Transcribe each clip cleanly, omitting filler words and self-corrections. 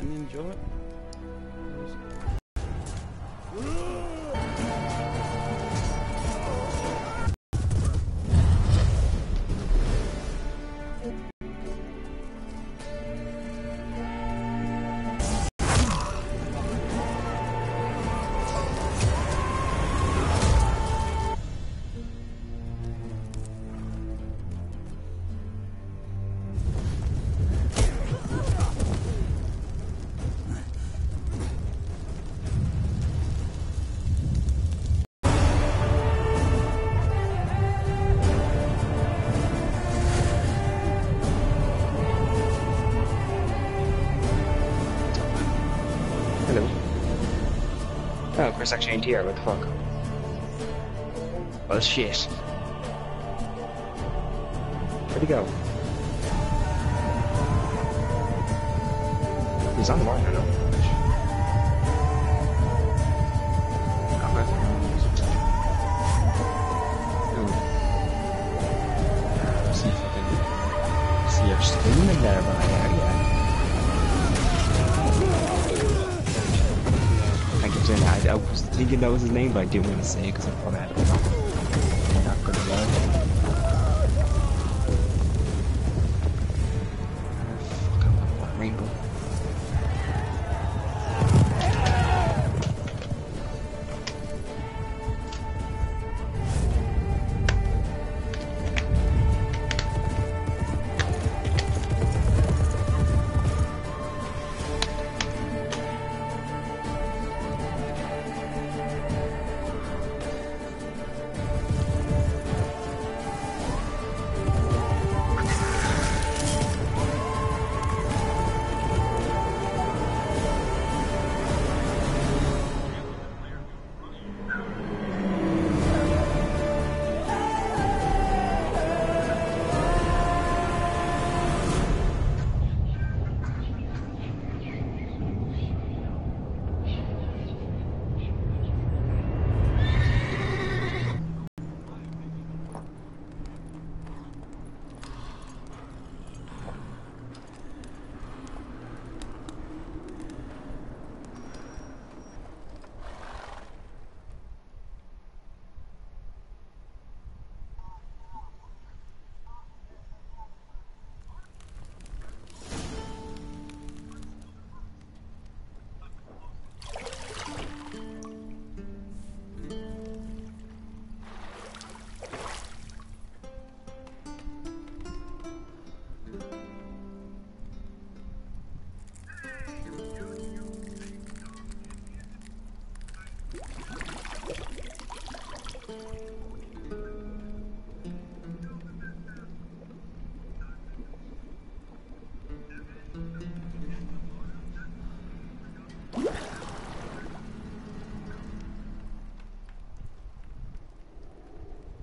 didn't enjoy it. Oh, Chris actually ain't here, what the fuck? Well, shit. Where'd he go? He's on the mark, I know. Okay. Ooh. See you're screaming there, but yeah. I was thinking that was his name, but I didn't want to say it because I thought I had it wrong. I'm not gonna lie. Fuck, I want that rainbow.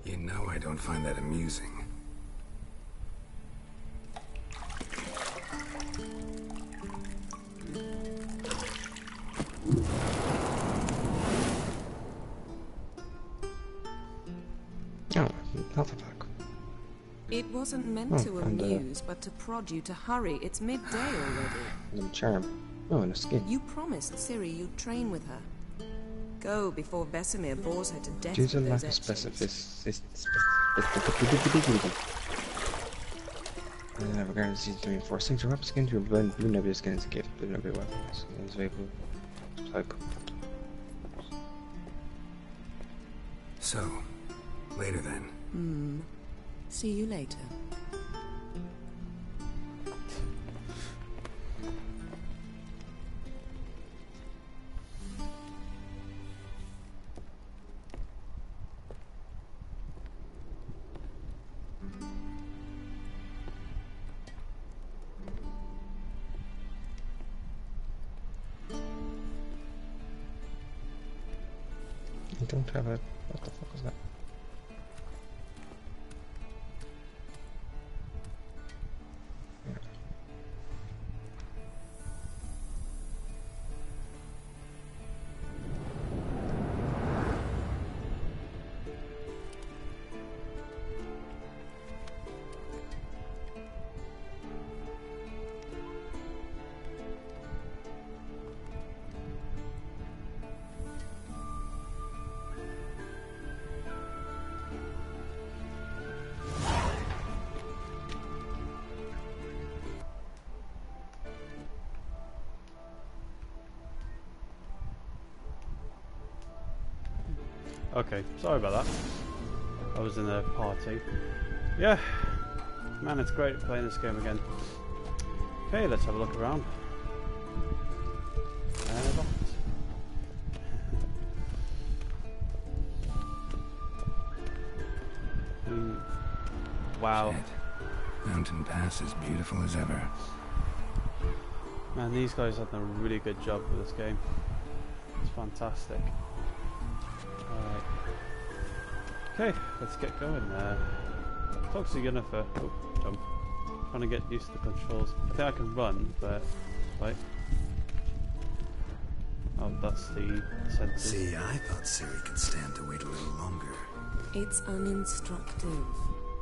You know I don't find that amusing. Oh, health attack. It wasn't meant to amuse, but to prod you to hurry. It's midday already. And a charm. Oh, and a skin. You promised Ciri you'd train with her. Go before Vesemir bores her to death Due to with lack those of etchings. Regarding the season 3 and 4, signature weapon skin to blue nebula skin is a gift. Blue nebula weapons. It's available. Type. So, later then. See you later. I don't have a... What the fuck is that? Okay, sorry about that. I was in a party. Yeah, man, it's great playing this game again. Okay, let's have a look around. Wow. Shit. Mountain Pass is beautiful as ever. Man, these guys have done a really good job with this game. It's fantastic. Alright. Okay, let's get going. Talk to Jennifer. Oh, jump. Trying to get used to the controls. I think I can run, but... Right. Oh, that's the sensors. See, I thought Siri could stand to wait a little longer. It's uninstructive,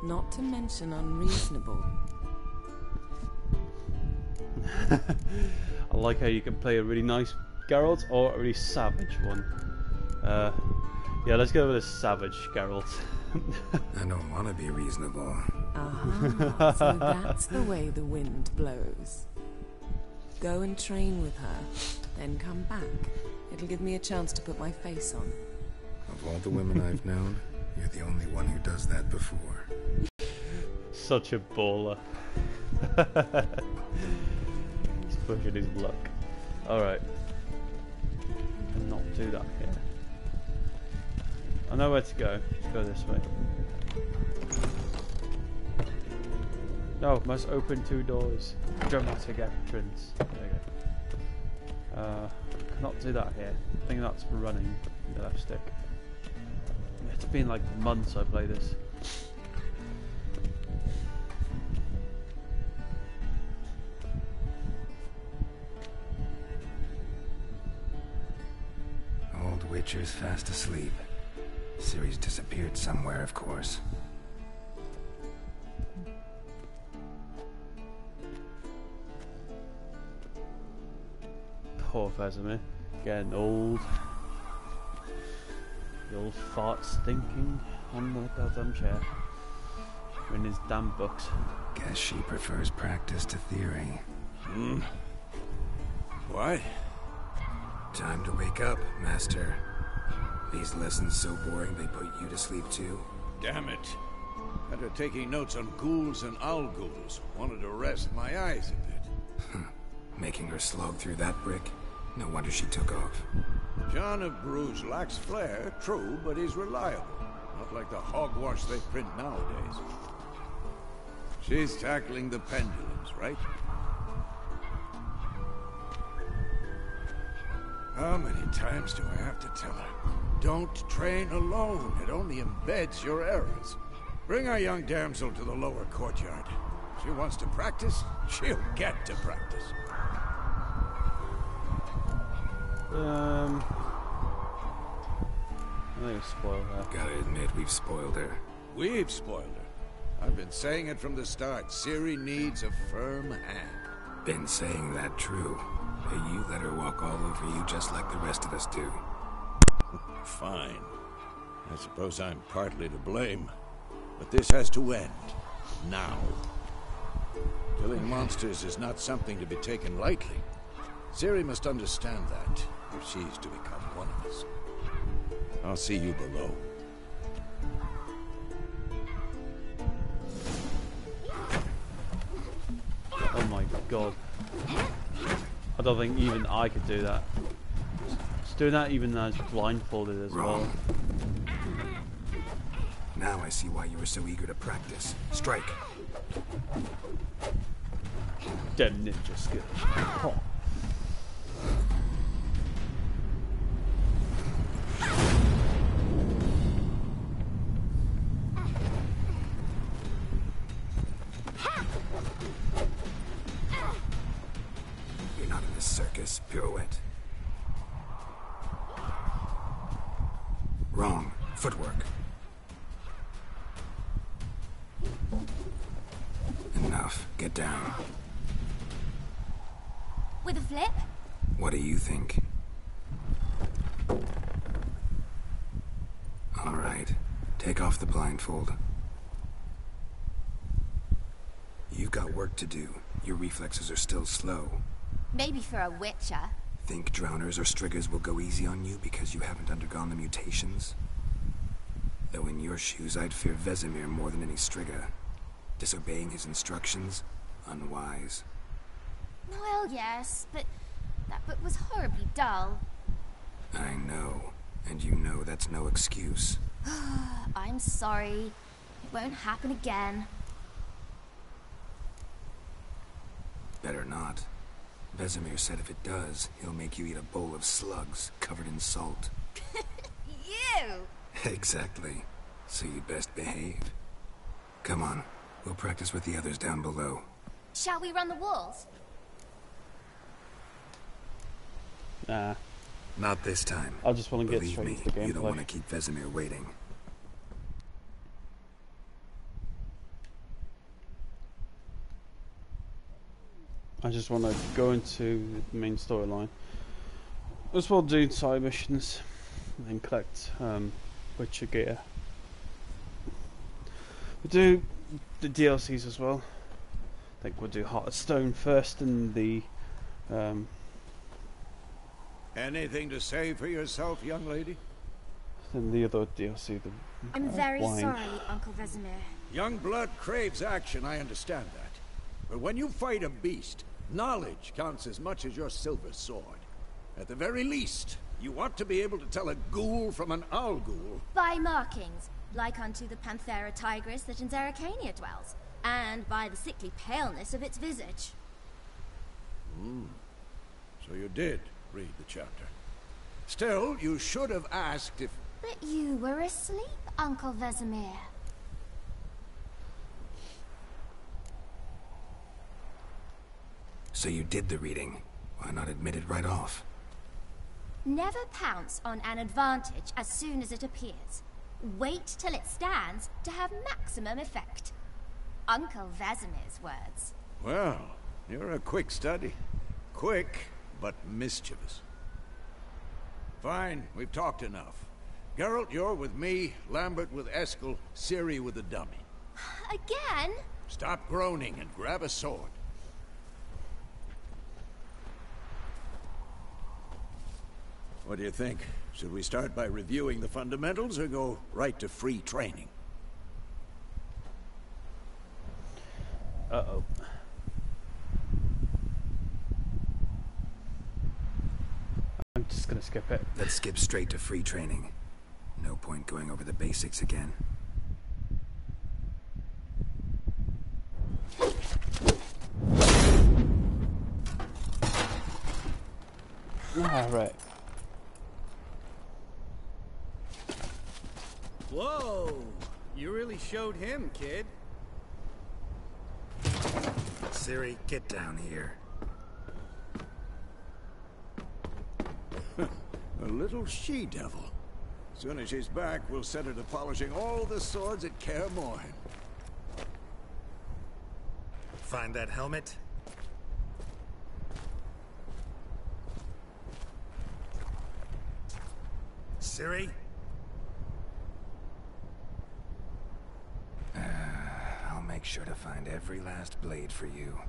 not to mention unreasonable. I like how you can play a really nice Geralt or a really savage one. Yeah, let's go with a savage Geralt. I don't want to be reasonable. So that's the way the wind blows. Go and train with her, then come back. It'll give me a chance to put my face on. Of all the women I've known, you're the only one who does that before. Such a baller. He's pushing his luck. Alright. And not do that here. I know where to go. Let's go this way. No, must open 2 doors. Dramatic entrance. There you go. Cannot do that here. I think that's running the left stick. It's been like months I play this. Old Witcher's fast asleep. Ciri's disappeared somewhere, of course. Poor Vesemir, getting old. The old fart stinking on the goddamn chair. In his damn books. Guess she prefers practice to theory. What? Time to wake up, Master. These lessons so boring they put you to sleep too. Damn it. After taking notes on ghouls and owl ghouls, wanted to rest my eyes a bit. Making her slog through that brick? No wonder she took off. John of Bruges lacks flair, true, but he's reliable. Not like the hogwash they print nowadays. She's tackling the pendulums, right? How many times do I have to tell her? Don't train alone. It only embeds your errors. Bring our young damsel to the lower courtyard. She wants to practice, she'll get to practice. I think it's spoiled her. Gotta admit, we've spoiled her. We've spoiled her. I've been saying it from the start. Ciri needs a firm hand. Been saying that true. But you let her walk all over you just like the rest of us do. Fine. I suppose I'm partly to blame. But this has to end. Now. Killing monsters is not something to be taken lightly. Ciri must understand that, if she's to become one of us. I'll see you below. Oh my god. I don't think even I could do that. Just doing that even as blindfolded as Wrong. Well. Now I see why you were so eager to practice. Strike. Dead ninja skill. Oh. You're not in this circus, pirouette. Wrong. Footwork. Enough. Get down. With a flip? What do you think? All right. Take off the blindfold. You've got work to do. Your reflexes are still slow. Maybe for a witcher. Think drowners or striggers will go easy on you because you haven't undergone the mutations? Though in your shoes, I'd fear Vesemir more than any Striga. Disobeying his instructions? Unwise. Well, yes, but that book was horribly dull. I know. And you know that's no excuse. I'm sorry. It won't happen again. Better not. Vesemir said if it does, he'll make you eat a bowl of slugs covered in salt. You! Exactly. So you'd best behave. Come on. We'll practice with the others down below. Shall we run the walls? Nah. Not this time. I just want to get Believe straight me, into the gameplay. you don't want to keep Vesemir waiting. I just want to go into the main storyline. As well do side missions and then collect Witcher gear. We'll do the DLCs as well. I think we'll do Heart of Stone first and the Anything to say for yourself, young lady? then the other DLC. The I'm very wine. sorry, Uncle Vesemir. Young blood craves action, I understand that. But when you fight a beast, knowledge counts as much as your silver sword. At the very least, you ought to be able to tell a ghoul from an owl ghoul. By markings, like unto the Panthera tigris that in Zeracania dwells, and by the sickly paleness of its visage. So you did read the chapter. Still, you should have asked if... But you were asleep, Uncle Vesemir. So you did the reading. Why not admit it right off? Never pounce on an advantage as soon as it appears. Wait till it stands to have maximum effect. Uncle Vesemir's words. Well, you're a quick study. Quick, but mischievous. Fine, we've talked enough. Geralt, you're with me, Lambert with Eskel, Ciri with the dummy. Again? Stop groaning and grab a sword. What do you think? Should we start by reviewing the fundamentals or go right to free training? Uh-oh. I'm just gonna skip it. Let's skip straight to free training. No point going over the basics again. Alright. Whoa! You really showed him, kid. Ciri, get down here. A little she-devil. Soon as she's back, we'll set her to polishing all the swords at Kaer Morhen. Find that helmet? Ciri? I'll make sure to find every last blade for you.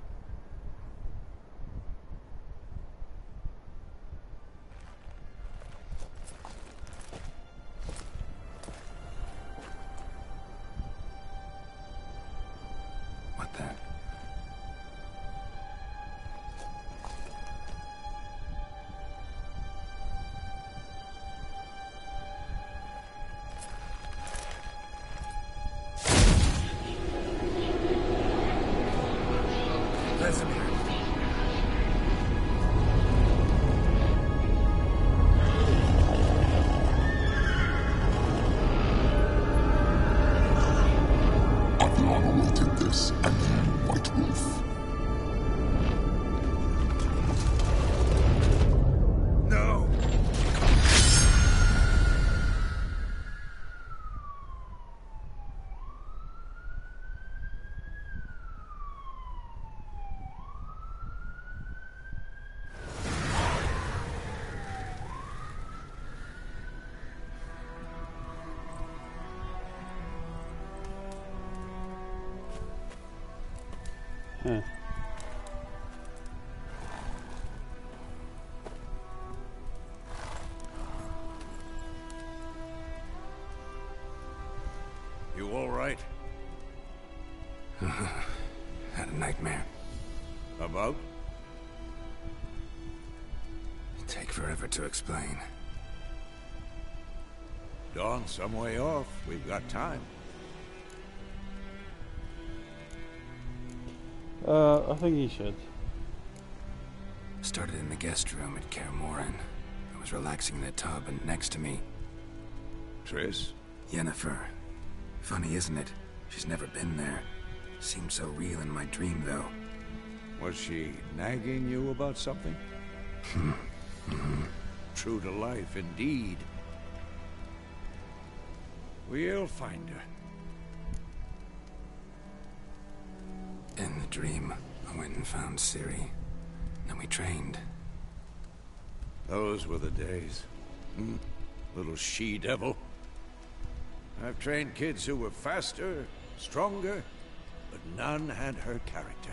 What the? Vesemir. Adriana will take this, and you, White Wolf. No! Huh. forever to explain. Dawn's some way off. We've got time. I think you should. Started in the guest room at Kaer Morhen. I was relaxing in the tub, and next to me, Triss? Yennefer. Funny, isn't it? She's never been there. Seemed so real in my dream, though. Was she nagging you about something? True to life, indeed. We'll find her. In the dream, I went and found Ciri. Then we trained. Those were the days. Little she-devil. I've trained kids who were faster, stronger, but none had her character.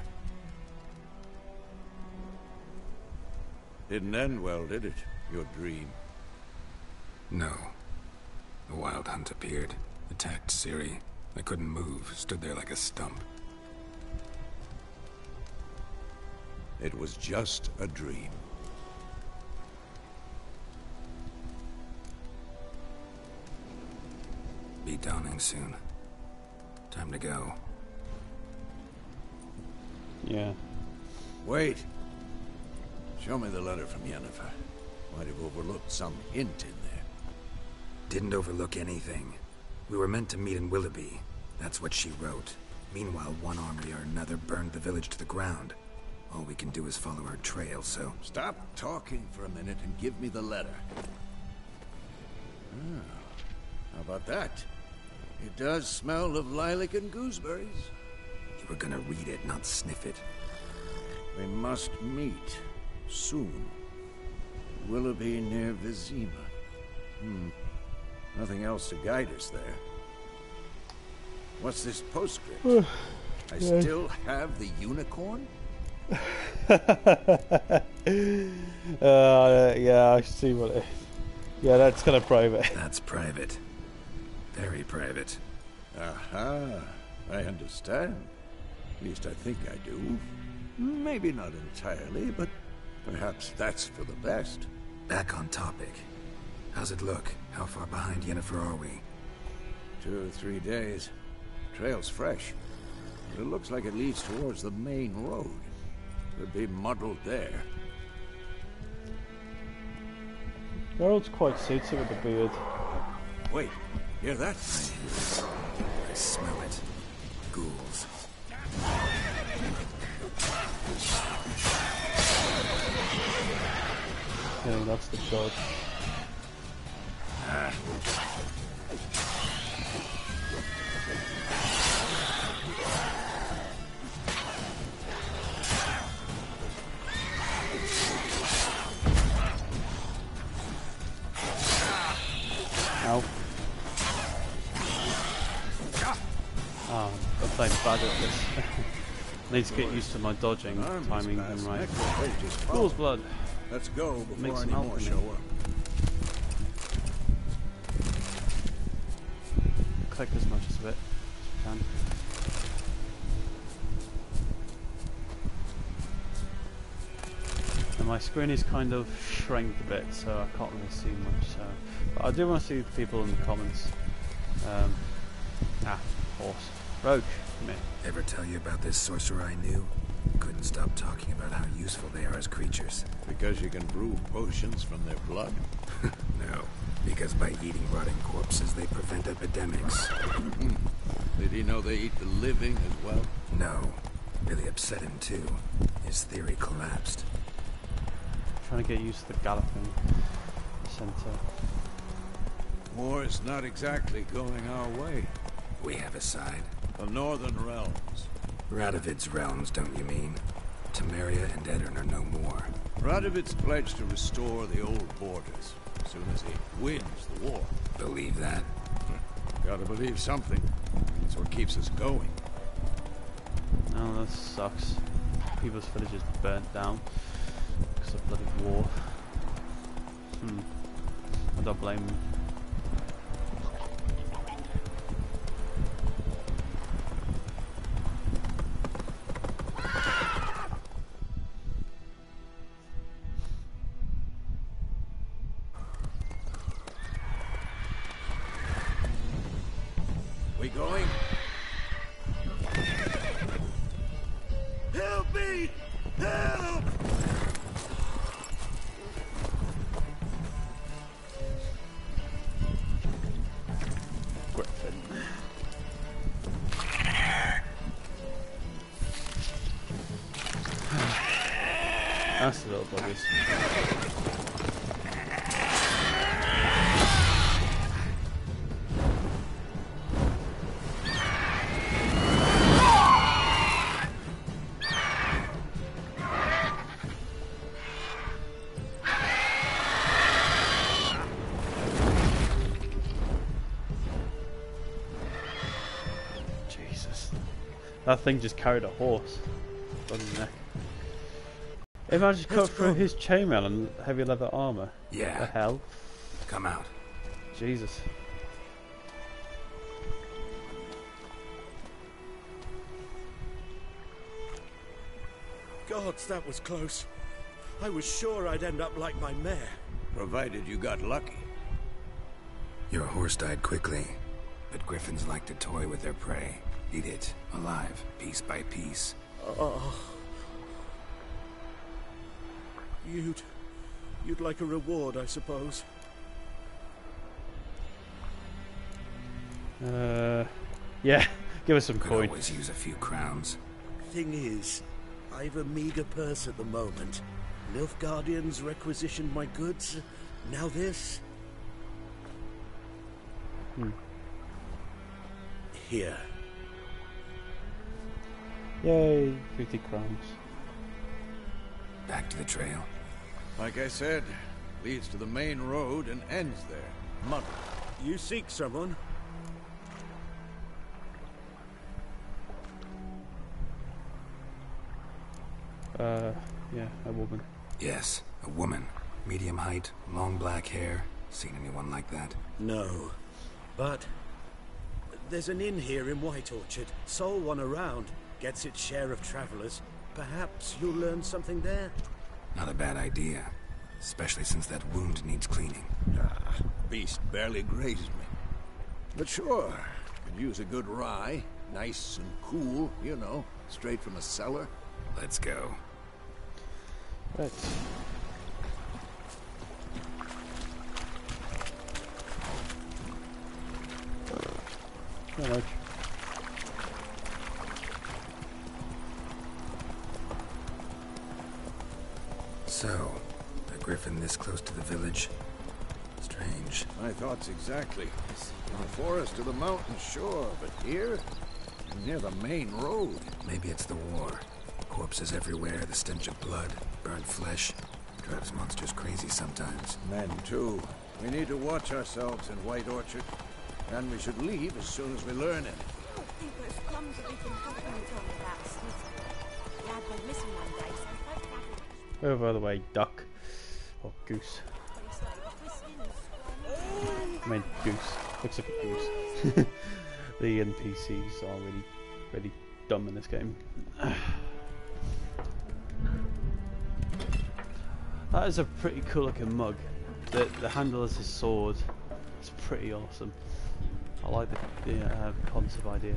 Didn't end well, did it? Your dream? No. A wild hunt appeared, attacked Ciri. I couldn't move, stood there like a stump. It was just a dream. Be dawning soon. Time to go. Yeah. Wait. Show me the letter from Yennefer. Might have overlooked some hint in there. Didn't overlook anything. We were meant to meet in Willoughby. That's what she wrote. Meanwhile, one army or another burned the village to the ground. All we can do is follow her trail, so... Stop talking for a minute and give me the letter. How about that? It does smell of lilac and gooseberries. You were gonna read it, not sniff it. We must meet. Soon. Willoughby near Vizima. Nothing else to guide us there. What's this postscript? I still have the unicorn? Yeah, I see what it is. Yeah, that's kind of private. That's private. Very private. Aha, I understand. At least I think I do. Maybe not entirely, but perhaps that's for the best. Back on topic. How's it look? How far behind Yennefer are we? 2 or 3 days. Trail's fresh. But it looks like it leads towards the main road. Could be muddled there. Harold's quite suited with the beard. Wait, hear that? I smell it. Ghouls. Yeah, that's the shot. Ow. Oh, I'm playing bad at this. I need to get used to my dodging, timing them right. Fool's blood. Let's go Make before some any more alchemy. show up. Click as much as it can. And my screen is kind of shrinked a bit, so I can't really see much. So, but I do want to see the people in the comments. Horse. Rogue, come here. Ever tell you about this sorcerer I knew? Couldn't stop talking about how useful they are as creatures. Because you can brew potions from their blood? No, because by eating rotting corpses, they prevent epidemics. Did he know they eat the living as well? No. Really upset him, too. His theory collapsed. Trying to get used to the galloping center. War's not exactly going our way. We have a side. The Northern Realms. Radovid's realms, don't you mean? Temeria and Edirn are no more. Radovid's pledged to restore the old borders as soon as he wins the war. Believe that? Gotta believe something. It's what keeps us going. Oh, that sucks. People's villages burnt down because of bloody war. I don't blame them. buggers. Jesus. That thing just carried a horse on his neck. Imagine cut through his chainmail and heavy leather armor. Yeah. The hell? Come out. Jesus. Gods, that was close. I was sure I'd end up like my mare. Provided you got lucky. Your horse died quickly, but griffins like to toy with their prey. Eat it, alive, piece by piece. Oh. You'd like a reward, I suppose. Yeah, give us some Could coin. always use a few crowns. Thing is, I've a meager purse at the moment. Nilfgaardians requisitioned my goods. Now this. Here. Yay, 50 crowns. Back to the trail. Like I said, leads to the main road and ends there. Mother. You seek someone? Yeah, a woman. Yes, a woman. Medium height, long black hair. Seen anyone like that? No. But there's an inn here in White Orchard. Sole one around. Gets its share of travelers. Perhaps you'll learn something there? Not a bad idea. Especially since that wound needs cleaning. Beast barely grazed me. But sure, could use a good rye. Nice and cool, you know, straight from a cellar. Let's go. Right. Hello. So, a griffin this close to the village? Strange. My thoughts exactly. In the forest or the mountain, sure, but here? Near the main road. Maybe it's the war. Corpses everywhere, the stench of blood, burnt flesh. Drives monsters crazy sometimes. Men, too. We need to watch ourselves in White Orchard. And we should leave as soon as we learn it. Oh, by the way, duck. Or goose. I mean, goose. Looks like a goose. The NPCs are really dumb in this game. That is a pretty cool looking mug. The handle is his sword. It's pretty awesome. I like the concept idea.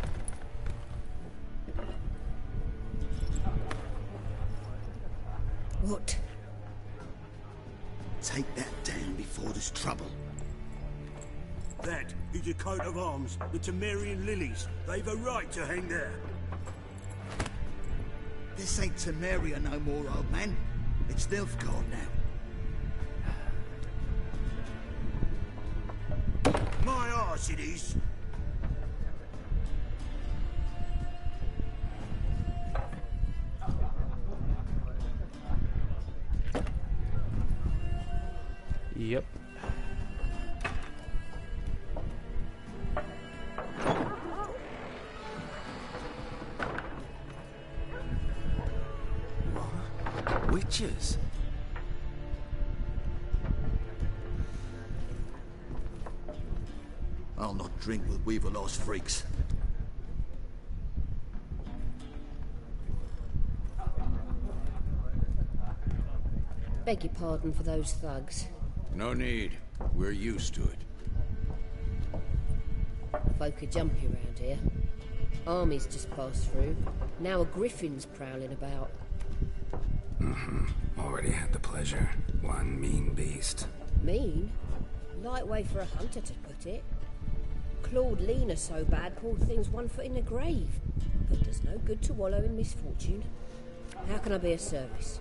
What? Take that down before there's trouble. That is a coat of arms, the Temerian lilies. They've a right to hang there. This ain't Temeria no more, old man. It's Nilfgaard now. My arse it is. Yep. What? Witches? I'll not drink with Weaver-lost freaks. Beg your pardon for those thugs. No need. We're used to it. Folk are jumpy around here. Armies just passed through. Now a griffin's prowling about. Already had the pleasure. One mean beast. Mean? Light way for a hunter to put it. Clawed Lena so bad, poor thing's 1 foot in the grave. But does no good to wallow in misfortune. How can I be of service?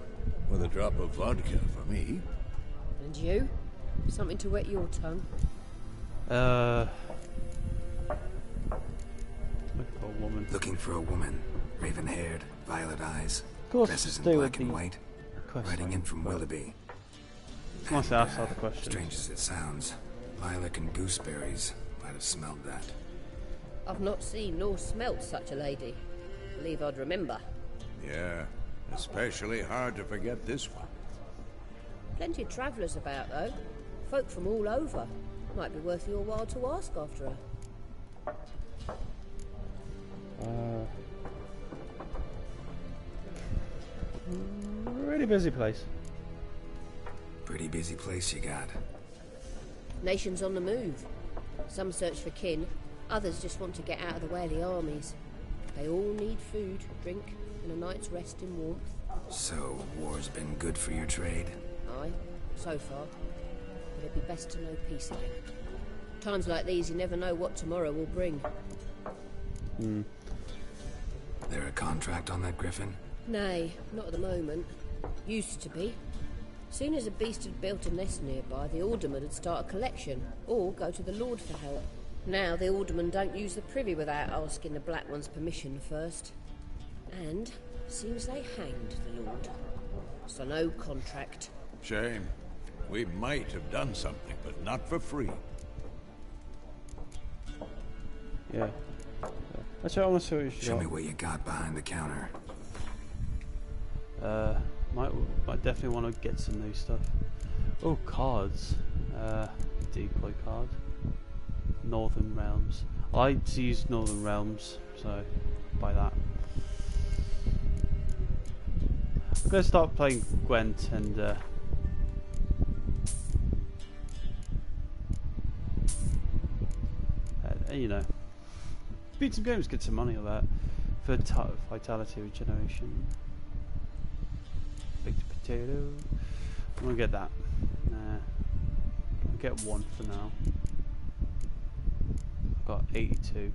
With a drop of vodka for me. And you? Something to wet your tongue? Looking for a woman. Looking for a woman. Raven-haired, violet eyes. Of course, Dresses in stay black with and the white. quest Riding in line, from but Willoughby. Must And, ask all the questions. strange as it sounds, lilac and gooseberries might have smelled that. I've not seen nor smelt such a lady. Believe I'd remember. Yeah, especially hard to forget this one. Plenty of travellers about, though. Folk from all over. Might be worth your while to ask after her. Really busy place. Pretty busy place you got. Nations on the move. Some search for kin, others just want to get out of the way of the armies. They all need food, drink, and a night's rest in warmth. So, war's been good for your trade? Aye, so far. But it'd be best to know peace again. Times like these, you never know what tomorrow will bring. There a contract on that griffin? Nay, not at the moment. Used to be. Soon as a beast had built a nest nearby, the alderman would start a collection, or go to the Lord for help. Now the aldermen don't use the privy without asking the Black One's permission first. And seems they hanged the Lord. So no contract. Shame. We might have done something, but not for free. Yeah. Actually, I want to see what you Show me what you got behind the counter. Might definitely want to get some new stuff. Oh, cards. Decoy card. Northern Realms. I like to use Northern Realms, so buy that. I'm gonna start playing Gwent and you know, beat some games, get some money on that for vitality regeneration. Baked potato. I'm gonna get that. Nah, I'll get one for now. I've got 82.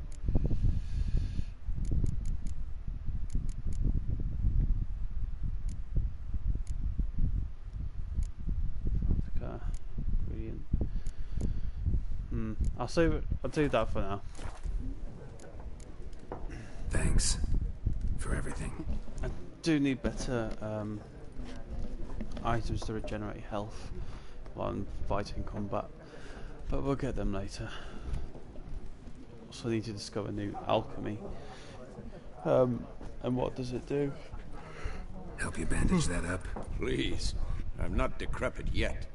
Vodka, ingredient. I'll do that for now. Thanks for everything. I do need better items to regenerate health while I'm fighting combat, but we'll get them later. Also need to discover new alchemy. And what does it do? Help you bandage that up? Please. I'm not decrepit yet.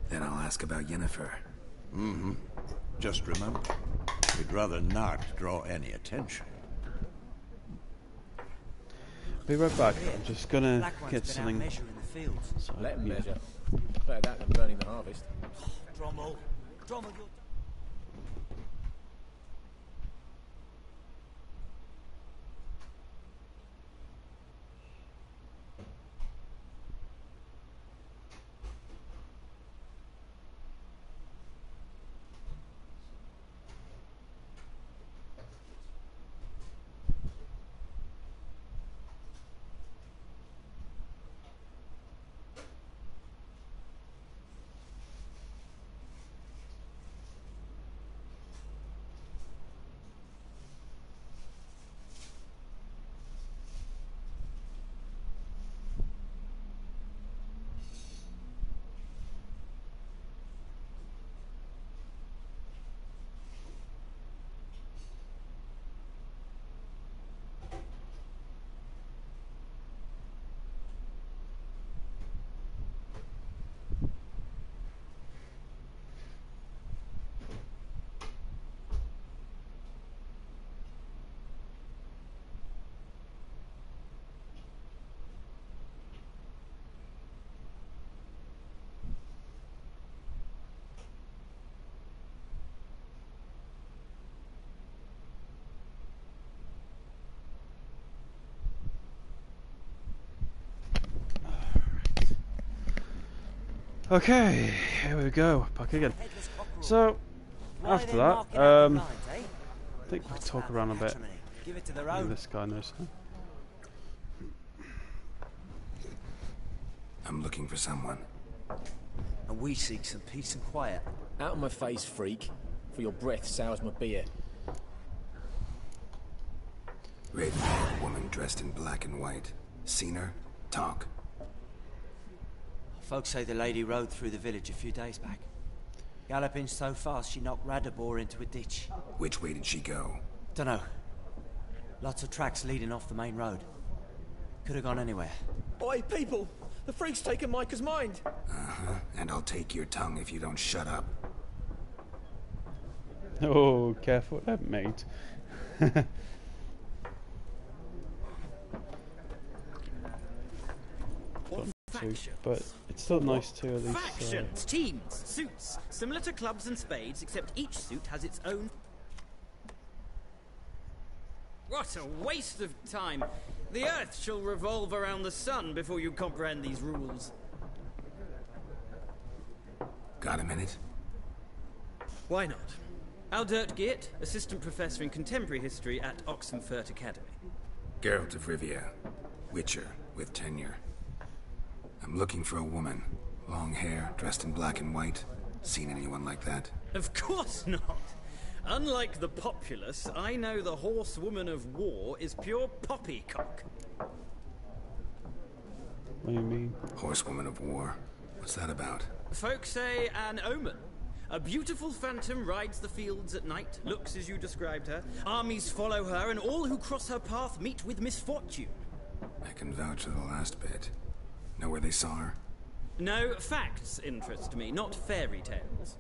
Then I'll ask about Yennefer. Mm-hmm. Just remember, we'd rather not draw any attention. Be right back. I'm just gonna get something. So, Let him yeah. measure. Better that than burning the harvest. Drommel. Drommel, you're... Okay, here we go, back again. So, after that, I think we'll talk around a bit. Give it to their own. This guy knows. I'm looking for someone. And we seek some peace and quiet. Out of my face, freak. For your breath sours my beer. Raven-haired woman dressed in black and white. Seen her? Talk. Folks say the lady rode through the village a few days back. Galloping so fast she knocked Radabor into a ditch. Which way did she go? Dunno. Lots of tracks leading off the main road. Could have gone anywhere. Oi, people! The freak's taken Micah's mind! Uh-huh. And I'll take your tongue if you don't shut up. Oh, careful there, mate. But it's still nice to at least... Factions, teams, suits, similar to clubs and spades, except each suit has its own... What a waste of time! The Earth shall revolve around the sun before you comprehend these rules. Got a minute? Why not? Aldert Geert, Assistant Professor in Contemporary History at Oxenfurt Academy. Geralt of Rivia. Witcher, with tenure. I'm looking for a woman. Long hair, dressed in black and white. Seen anyone like that? Of course not! Unlike the populace, I know the horsewoman of war is pure poppycock. What do you mean? Horsewoman of war? What's that about? Folk say an omen. A beautiful phantom rides the fields at night, looks as you described her. Armies follow her, and all who cross her path meet with misfortune. I can vouch for the last bit. Know where they saw her? No, facts interest me, not fairy tales.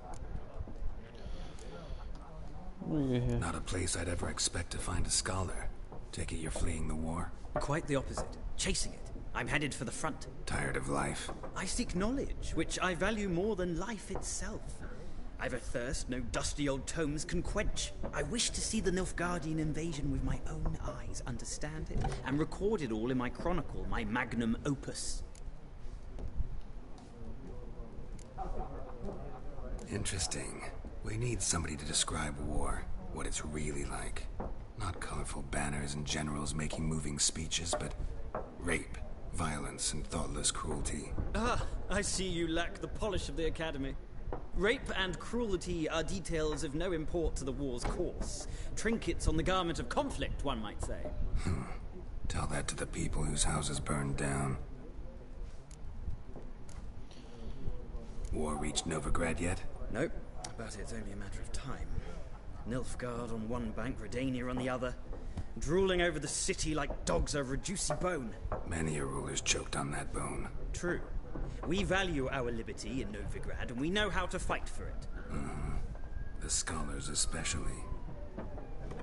Not a place I'd ever expect to find a scholar. Take it you're fleeing the war? Quite the opposite. Chasing it. I'm headed for the front. Tired of life? I seek knowledge, which I value more than life itself. I've a thirst no dusty old tomes can quench. I wish to see the Nilfgaardian invasion with my own eyes, understand it, and record it all in my chronicle, my magnum opus. Interesting. We need somebody to describe war, what it's really like. Not colorful banners and generals making moving speeches, but rape, violence, and thoughtless cruelty. Ah, I see you lack the polish of the Academy. Rape and cruelty are details of no import to the war's course. Trinkets on the garment of conflict, one might say. Tell that to the people whose houses burned down. War reached Novigrad yet? Nope, but it's only a matter of time. Nilfgaard on one bank, Redania on the other. Drooling over the city like dogs over a juicy bone. Many a ruler's choked on that bone. True. We value our liberty in Novigrad, and we know how to fight for it. The scholars especially.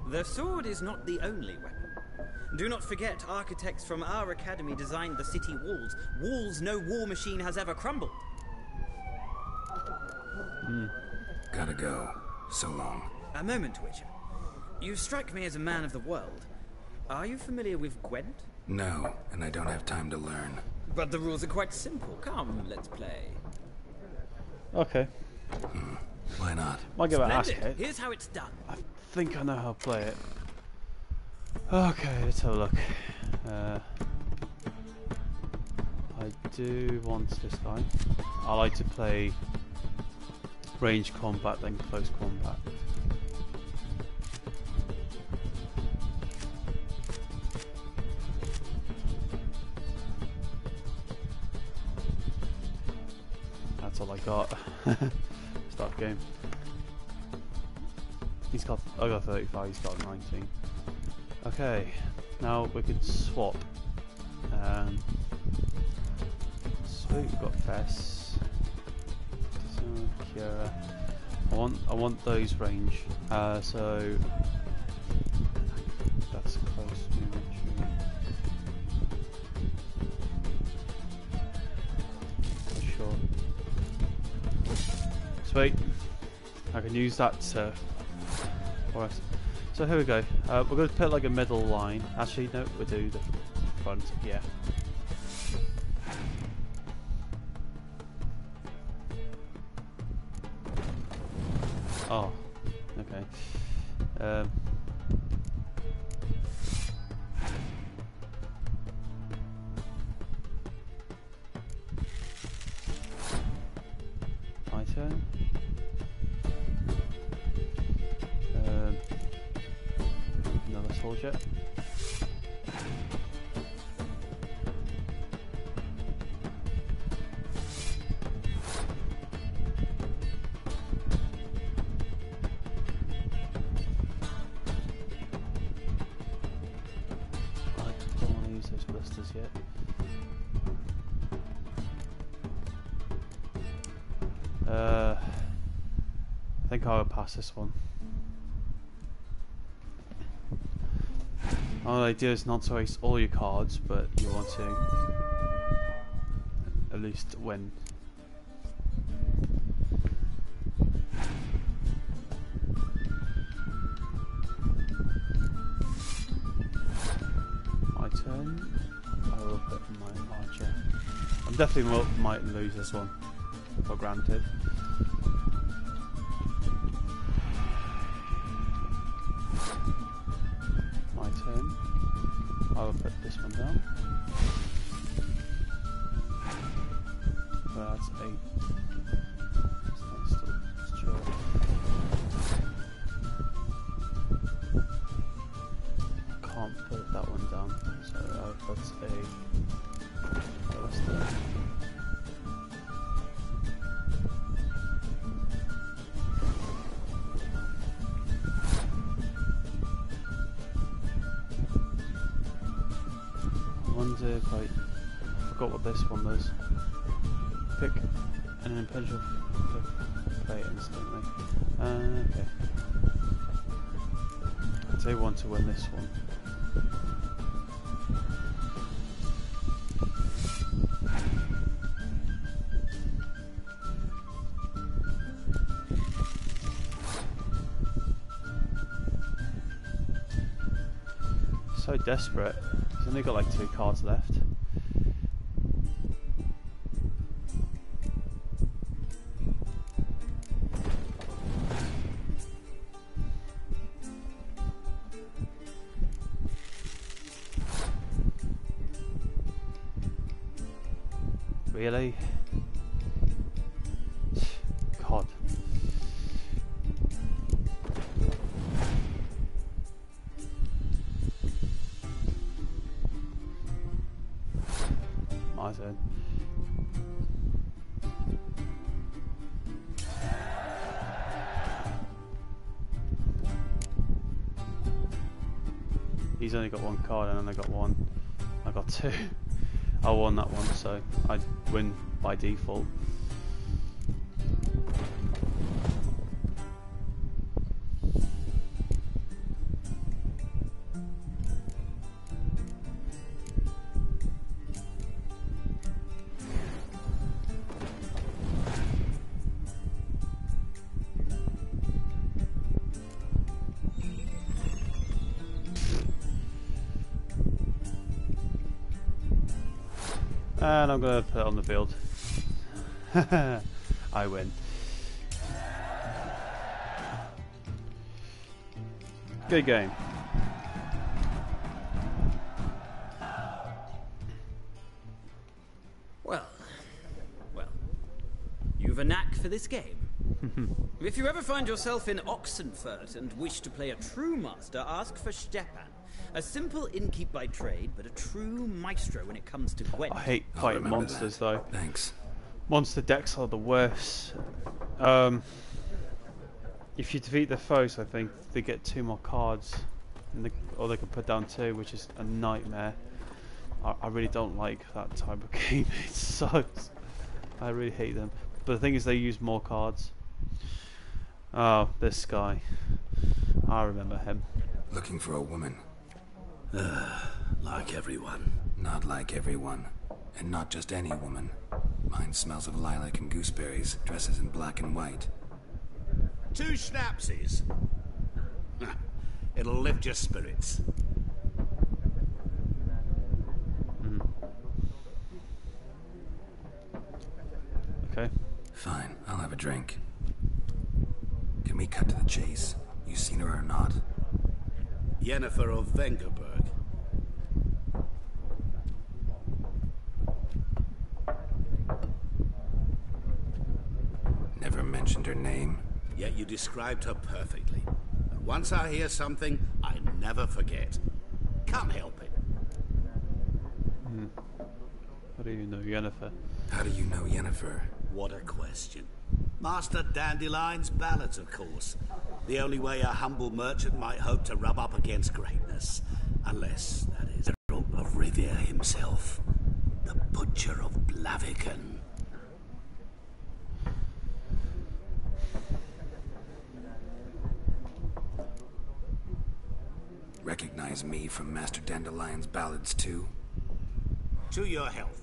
The sword is not the only weapon. Do not forget, architects from our academy designed the city walls. Walls no war machine has ever crumbled. Gotta go. So long. A moment, Witcher. You strike me as a man of the world. Are you familiar with Gwent? No, and I don't have time to learn. But the rules are quite simple. Come, let's play. Okay. Why not? Might give it a ask Splendid. it. Here's how it's done. I think I know how to play it. Okay, let's have a look. I do want this guy. I like to play range combat than close combat. That's all I got. Start game. I got 35, he's got 19. Okay, now we can swap. Sweet, we've got Fess. Kiera. I want those range. So that's close to retreat. Sure. Sweet. I can use that for us. So here we go. We're going to put like a middle line. Actually, no, we'll do the front. Yeah. Oh, okay. turn. Another soldier. Those blisters yet. I think I will pass this one. All the idea is not to waste all your cards, but you want to at least win. My turn. I will put my archer. I definitely might lose this one, for granted. My turn. I will put this one down. Well, that's 8. So that's still I can't put that one down, so I'll put a ballista. I wonder if I forgot what this one was. Pick an imperial play instantly. Okay. I do want to win this one. So desperate. He's only got like 2 cards left. Really? God. My turn. He's only got 1 card and I got 1. I got 2. I won that one, so I win by default. And I'm going to put it on the field. I win. Good game. Well, you've a knack for this game. If you ever find yourself in Oxenfurt and wish to play a true master, ask for Stepan. A simple innkeep by trade, but a true maestro when it comes to Gwent. I hate fighting monsters though. Thanks. Monster decks are the worst. If you defeat the foes, I think they get 2 more cards, or they can put down 2, which is a nightmare. I really don't like that type of game. It sucks. I really hate them. But the thing is, they use more cards. Oh, this guy. I remember him. Looking for a woman. Like everyone. Not like everyone. And not just any woman. Mine smells of lilac and gooseberries, dresses in black and white. 2 schnapsies. It'll lift your spirits. Okay. Fine, I'll have a drink. Can we cut to the chase? You seen her or not? Yennefer of Vengerberg. Never mentioned her name. Yet you described her perfectly. And once I hear something, I never forget. Can't help it. How do you know Yennefer? How do you know Yennefer? What a question. Master Dandelion's ballads, of course. The only way a humble merchant might hope to rub up against greatness. Unless, that is, of Rivia himself. The Butcher of Blaviken. Recognize me from Master Dandelion's ballads too? To your health.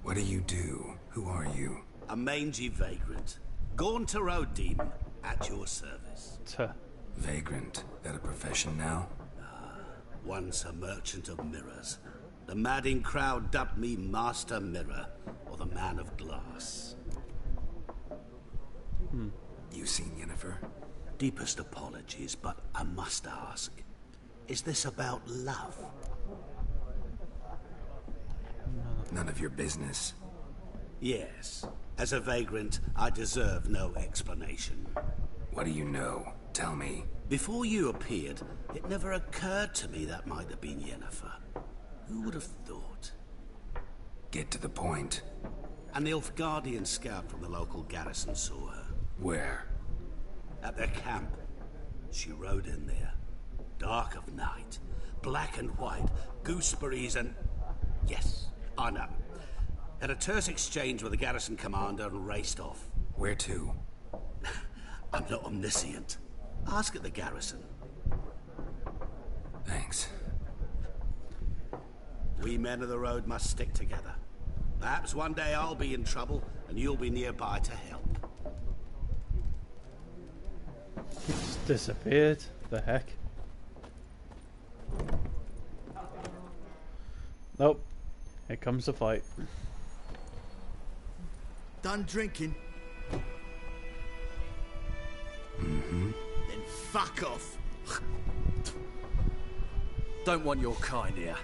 What do you do? Who are you? A mangy vagrant. Gaunt road demon, at your service. Vagrant? That a profession now? Once a merchant of mirrors. The madding crowd dubbed me Master Mirror, or the Man of Glass. You seen Yennefer? Deepest apologies, but I must ask. Is this about love? None of your business. Yes. As a vagrant, I deserve no explanation. What do you know? Tell me. Before you appeared, it never occurred to me that might have been Yennefer. Who would have thought? Get to the point. An Nilfgaardian scout from the local garrison saw her. Where? At their camp. She rode in there. Dark of night. Black and white. Gooseberries and... Yes, I know. Had a terse exchange with the garrison commander and raced off. Where to? I'm not omniscient. Ask at the garrison. Thanks. We men of the road must stick together. Perhaps one day I'll be in trouble and you'll be nearby to help. He just disappeared. The heck? Nope. Here comes the fight. Done drinking? Mm-hmm. Then fuck off. Don't want your kind here.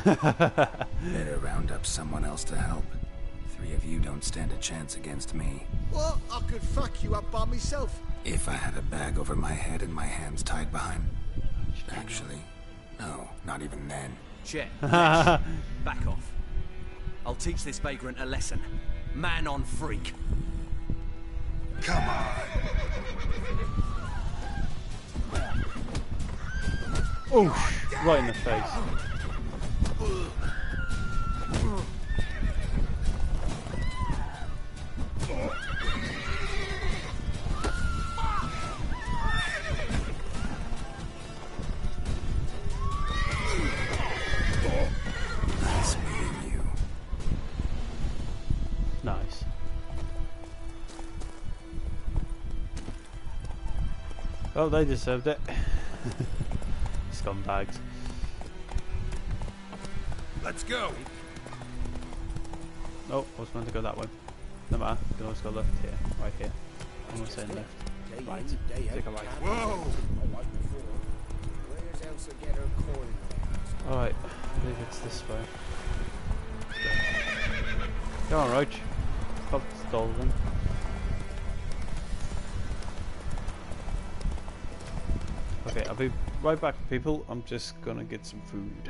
Better round up someone else to help. 3 of you don't stand a chance against me. What? I could fuck you up by myself. If I had a bag over my head and my hands tied behind... Actually, no, not even then. Chet, back off. I'll teach this vagrant a lesson. Man on freak. Come on. Oh, right in the face. Nice meeting you. Nice. Oh, they deserved it. Scumbags. Let's go. Oh, I was meant to go that way. No matter, you can always go left here, right here. I'm not saying left. Right. Take a right. Whoa! Alright, I believe it's this way. Go on, Roach. Stop stalling. Okay, I'll be right back, people. I'm just gonna get some food.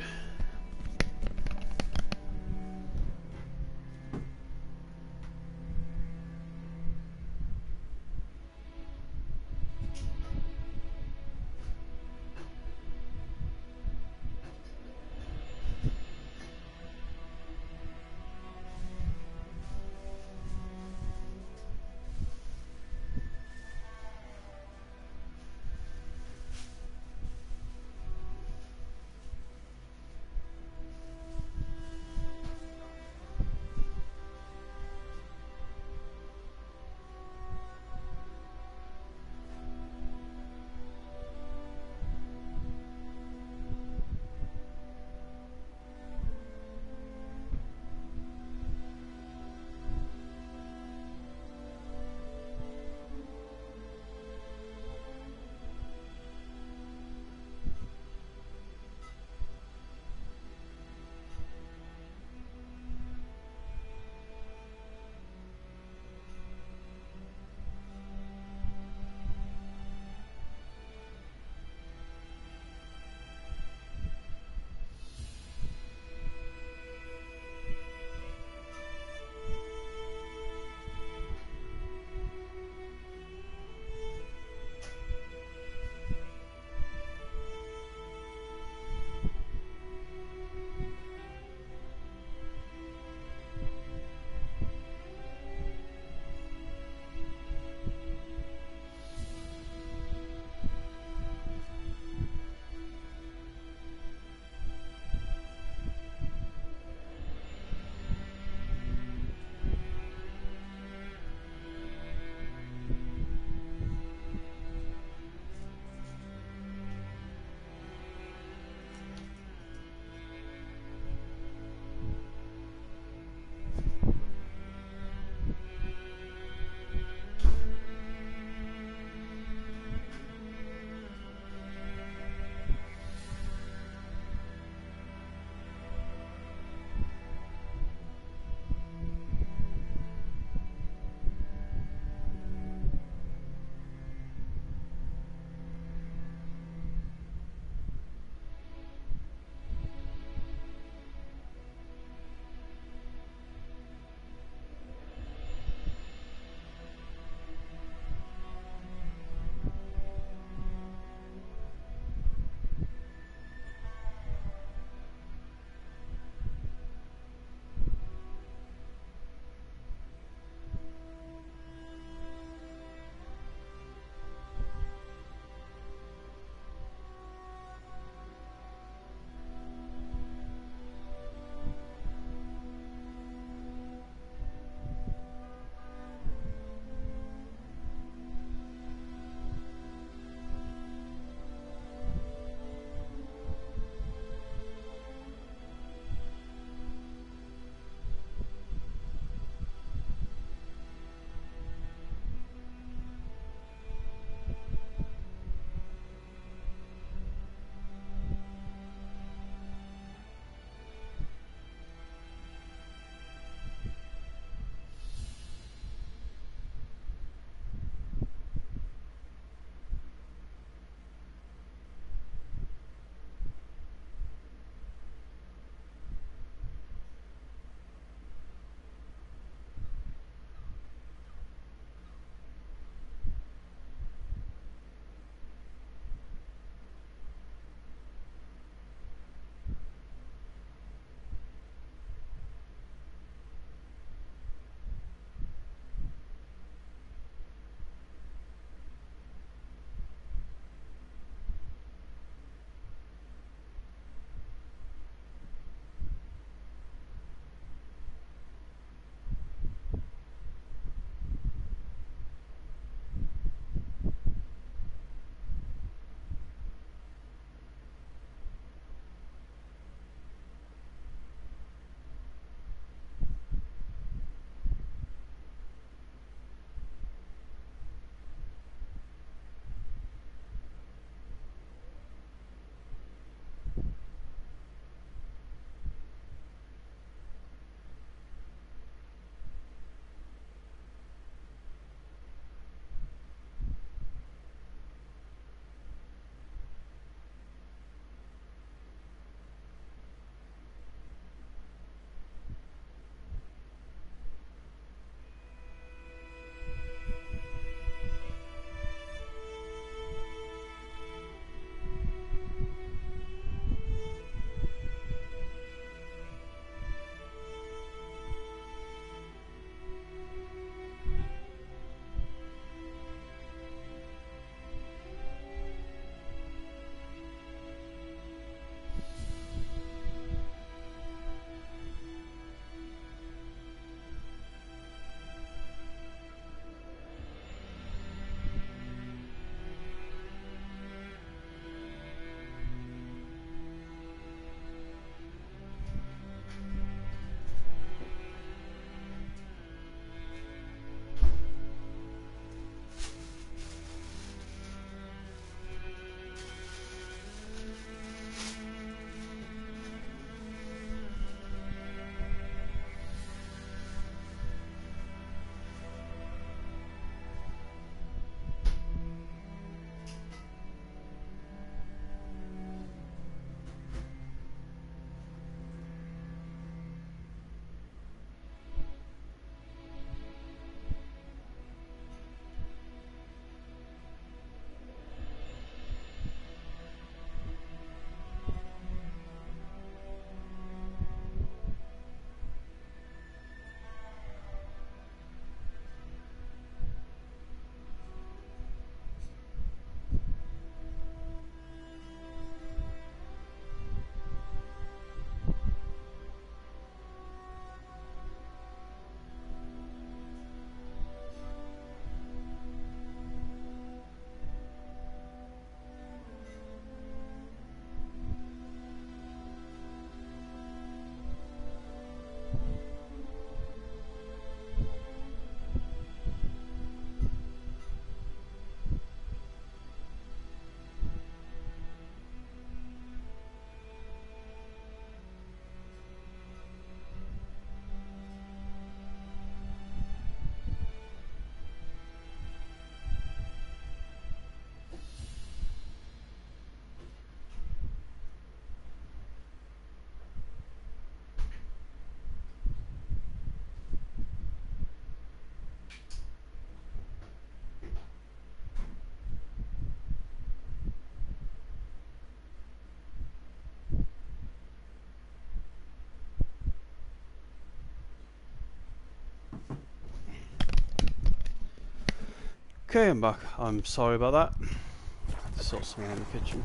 Okay, I'm back. I'm sorry about that. I had to sort something out in the kitchen.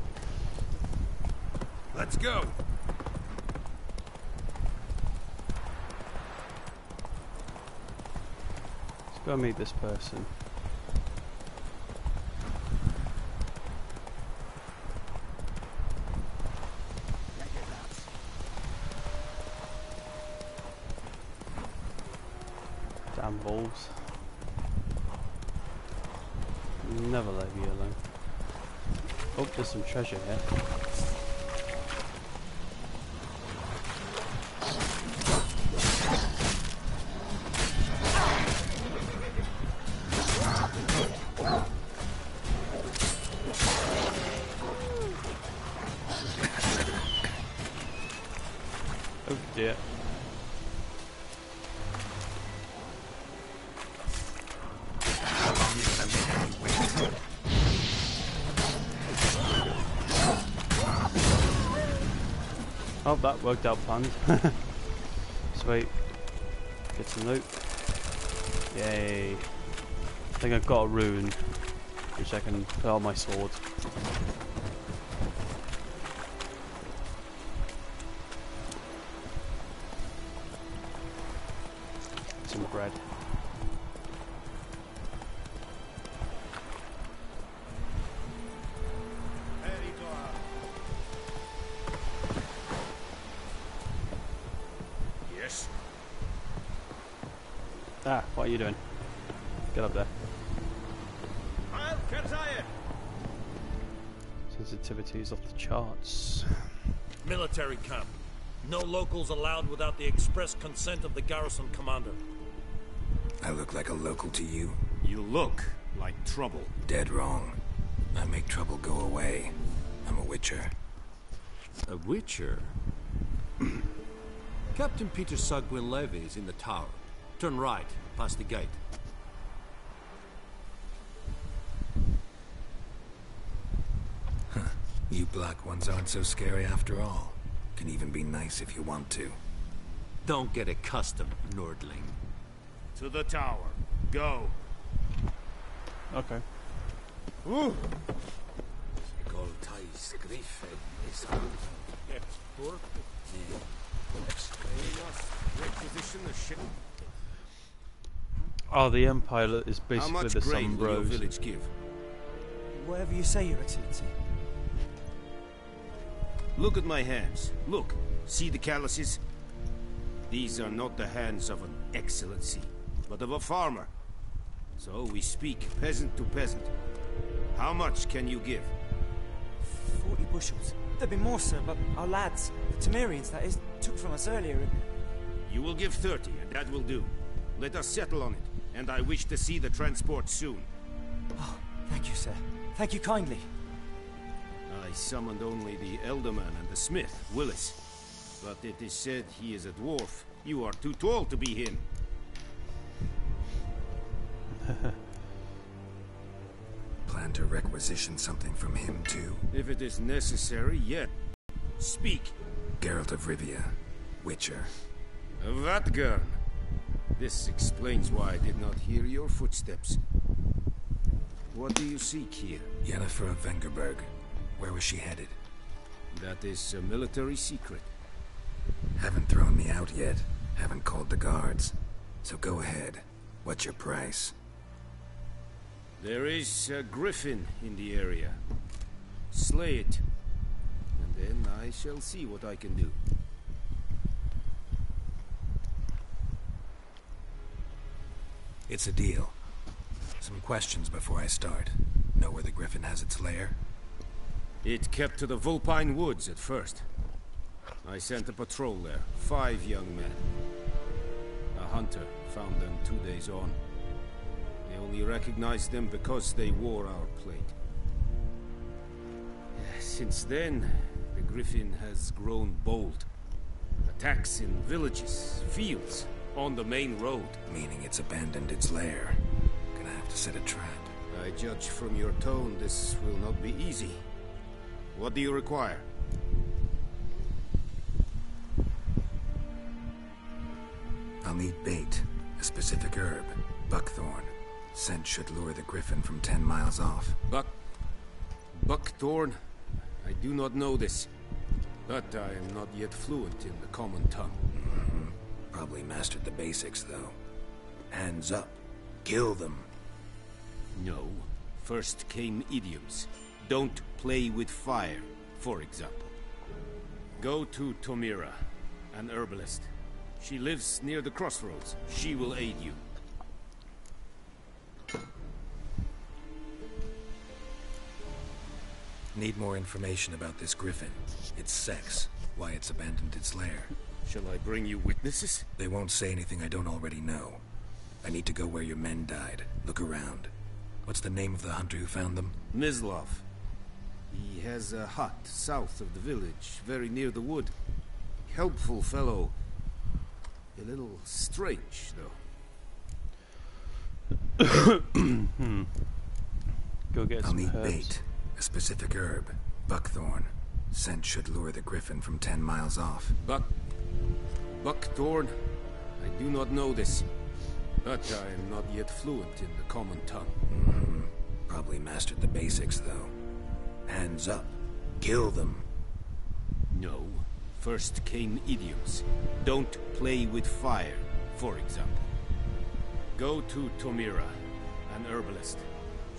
Let's go. Let's go meet this person. Damn wolves. Never leave you alone. Oh, there's some treasure here. Oh dear. Oh, that worked out planned. Sweet. Get some loot. Yay. I think I've got a rune, which I can put on my sword. Some bread. Ah, what are you doing? Get up there. Sensitivity's off the charts. Military camp. No locals allowed without the express consent of the garrison commander. I look like a local to you? You look like trouble. Dead wrong. I make trouble go away. I'm a witcher. A witcher? Captain Peter Sagwin Levy is in the tower. Turn right, past the gate. Huh. You black ones aren't so scary after all. Can even be nice if you want to. Don't get accustomed, Nordling. To the tower. Go. Okay. Ooh. Oh, the Empire is basically How much the grain will your Sombros. village give? Whatever you say, Your Excellency. Look at my hands. Look. See the calluses? These are not the hands of an excellency, but of a farmer. So we speak peasant to peasant. How much can you give? 40 bushels. There'd be more, sir, but our lads, the Temerians, that is, took from us earlier. You will give 30, and that will do. Let us settle on it, and I wish to see the transport soon. Oh, thank you, sir. Thank you kindly. I summoned only the Elderman and the smith, Willis. But it is said he is a dwarf. You are too tall to be him. Plan to requisition something from him too? If it is necessary, yet. Speak. Geralt of Rivia, Witcher. Vatgern. This explains why I did not hear your footsteps. What do you seek here? Yennefer of Vengerberg. Where was she headed? That is a military secret. Haven't thrown me out yet. Haven't called the guards. So go ahead. What's your price? There is a griffin in the area. Slay it. And then I shall see what I can do. It's a deal. Some questions before I start. Know where the griffin has its lair? It kept to the Vulpine Woods at first. I sent a patrol there, 5 young men. A hunter found them 2 days on. I only recognized them because they wore our plate. Since then, the griffin has grown bold. Attacks in villages, fields, on the main road. Meaning it's abandoned its lair. Gonna have to set a trap. I judge from your tone this will not be easy. What do you require? I'll need bait, a specific herb, buckthorn. Scent should lure the griffin from 10 miles off. Buckthorn? I do not know this, but I am not yet fluent in the common tongue. Probably mastered the basics, though. Hands up. Kill them. No. First came idioms. Don't play with fire, for example. Go to Tomira, an herbalist. She lives near the crossroads. She will aid you. Need more information about this griffin. Its sex, why it's abandoned its lair. Shall I bring you witnesses? They won't say anything I don't already know. I need to go where your men died. Look around. What's the name of the hunter who found them? Mislav. He has a hut south of the village, very near the wood. Helpful fellow. A little strange, though. Go get I'll some need herbs. bait. A specific herb. Buckthorn. Scent should lure the griffin from 10 miles off. Buckthorn? I do not know this, but I am not yet fluent in the common tongue. Probably mastered the basics, though. Hands up. Kill them. No. First came idioms. Don't play with fire, for example. Go to Tomira, an herbalist.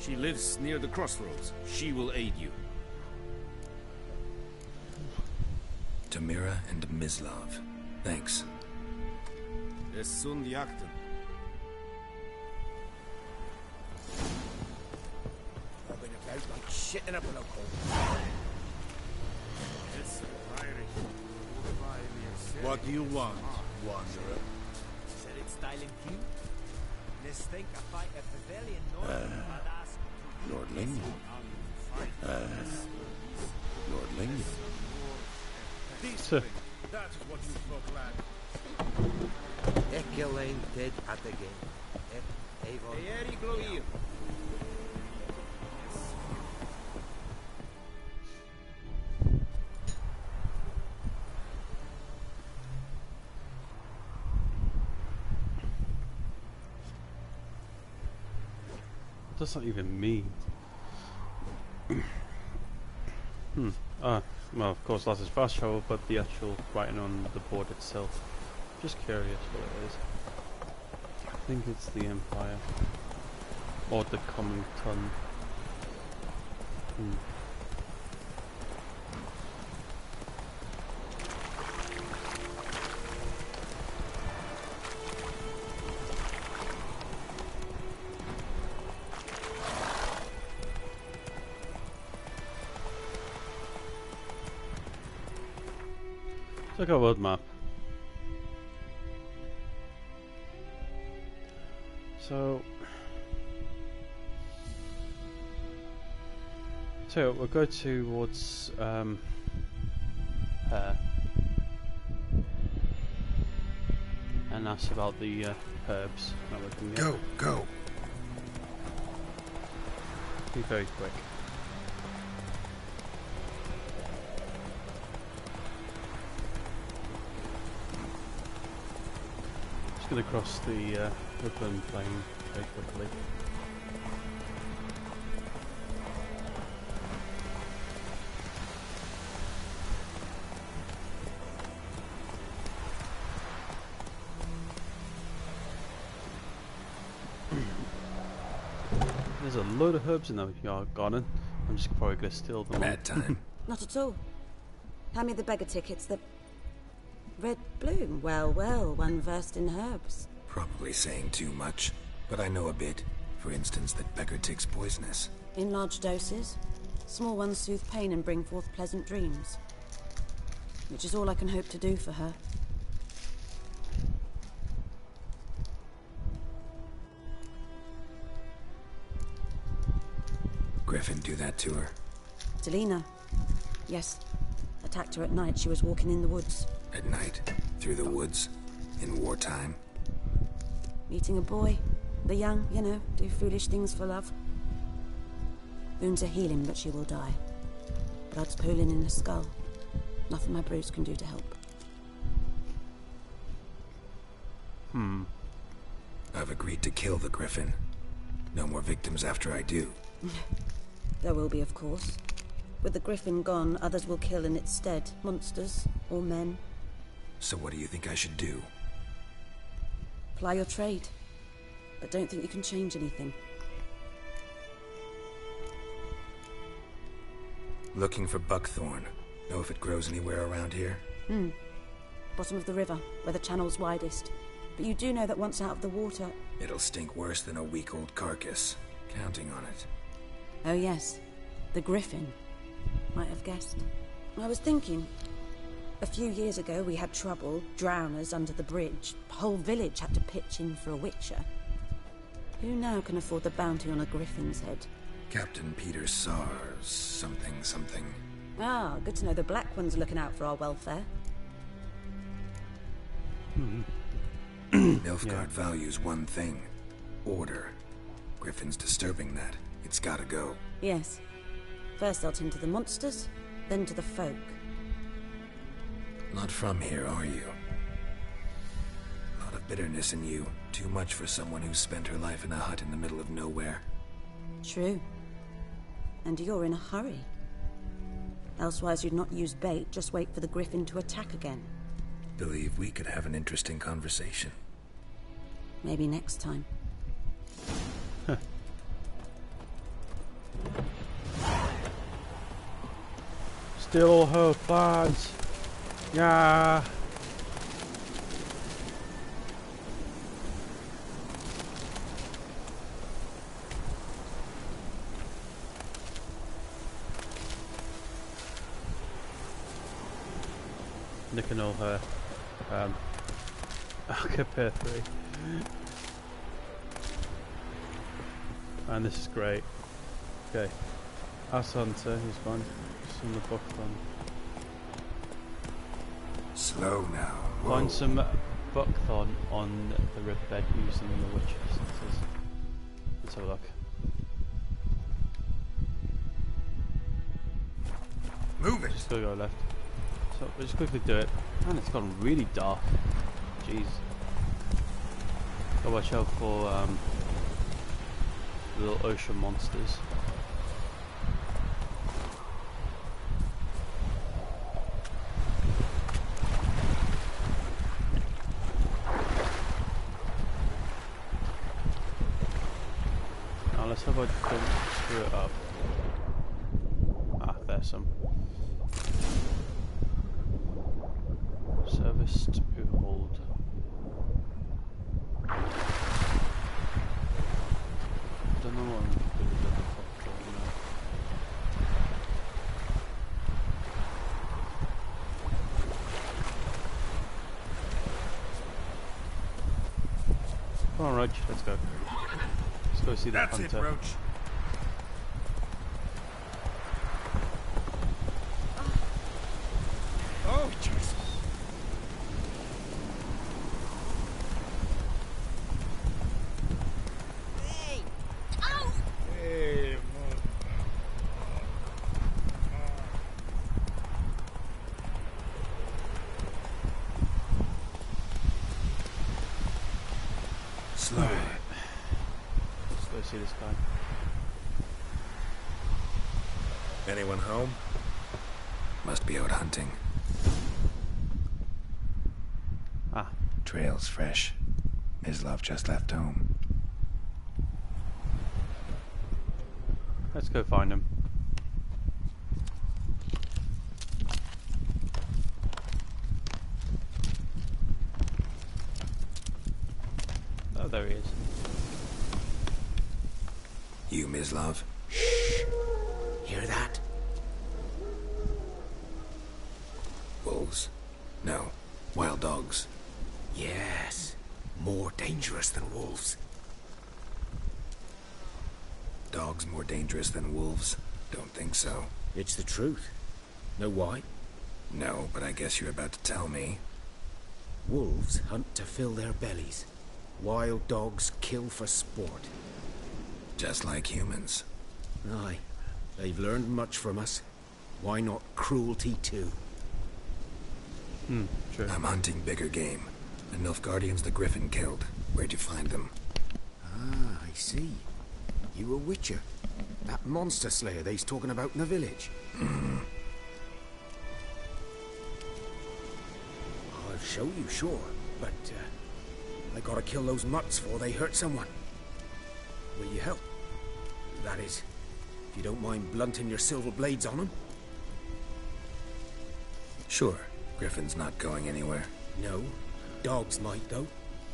She lives near the crossroads. She will aid you. Tomira and Mislav. Thanks. Es sunt jakten. Bobbing about like shit in a blowhole. What do you want, wanderer? Said it's styling you? Let's think a fight at Pavilion North. Lordling? Lordling? That is what you folk lack. Ekelain dead at the game. Eri Gloir. What does that even mean? Well, of course, that's his fast travel, but the actual writing on the board itself. Just curious what it is. I think it's the Empire. Or the Common Tongue. Look at a world map. So we'll go towards and ask about the herbs that we can get. Go! Be very quick. Going to cross the woodland plain very quickly. There's a load of herbs in the garden. I'm just probably going to steal them. Bad time. Not at all. Hand me the beggar tickets. The red bloom. Well, one versed in herbs. Probably saying too much, but I know a bit. For instance, that beggar tick's poisonous. In large doses. Small ones soothe pain and bring forth pleasant dreams. Which is all I can hope to do for her. Griffin do that to her? Delina. Yes. Attacked her at night. She was walking in the woods. At night? Through the woods? In wartime? Meeting a boy. The young, you know, do foolish things for love. Wounds are healing, but she will die. Blood's pooling in her skull. Nothing my brews can do to help. I've agreed to kill the Griffin. No more victims after I do. There will be, of course. With the griffin gone, others will kill in its stead. Monsters or men. So what do you think I should do? Ply your trade. But don't think you can change anything. Looking for buckthorn. Know if it grows anywhere around here? Bottom of the river, where the channel's widest. But you do know that once out of the water... It'll stink worse than a week-old carcass. Counting on it. Oh yes, the griffin. Might have guessed. I was thinking... A few years ago we had trouble, drowners under the bridge. The whole village had to pitch in for a witcher. Who now can afford the bounty on a griffin's head? Captain Peter Sars, something. Ah, good to know the Black One's looking out for our welfare. Nilfgaard values one thing. Order. Griffin's disturbing that. It's gotta go. Yes. First they'll tend to the monsters, then to the folk. Not from here, are you? A lot of bitterness in you. Too much for someone who spent her life in a hut in the middle of nowhere. True. And you're in a hurry. Elsewise you'd not use bait, just wait for the griffin to attack again. Believe we could have an interesting conversation. Maybe next time. Steal all her plans. Yeah. Nicking all her. Pair 3. And this is great. Okay. Ass Hunter, he's gone. Some of the buckthorn. Slow now. Whoa. Find some buckthorn on the riverbed using the witch essences. Let's have a look. Move it! Still go left. So we'll just quickly do it. And it's gone really dark. Jeez. Gotta watch out for little ocean monsters. Now let's have a jump screw it up. Ah, there's some. Service to hold. Don't know what I'm doing with the popcorn now. Come on, Roach, let's go. Let's go see the hunter. That's it, Roach. Oh, Jesus. Slow. Let's go see this guy. Anyone home? Must be out hunting. Ah. Trail's fresh. Mislav just left home. Let's go find him. Oh, there he is. You, Mislav? Shh! Hear that? Wolves? No. Wild dogs. Yes. More dangerous than wolves. Dogs more dangerous than wolves? Don't think so. It's the truth. Know why? No, but I guess you're about to tell me. Wolves hunt to fill their bellies. Wild dogs kill for sport. Just like humans. Aye. They've learned much from us. Why not cruelty too? True. I'm hunting bigger game. The Nilfgaardians the Griffin killed. Where'd you find them? Ah, I see. You a witcher? That monster slayer they's talking about in the village? I'll show you, sure, but I gotta kill those mutts before they hurt someone. Will you help? That is, if you don't mind blunting your silver blades on them. Sure. Griffin's not going anywhere. No, dogs might though.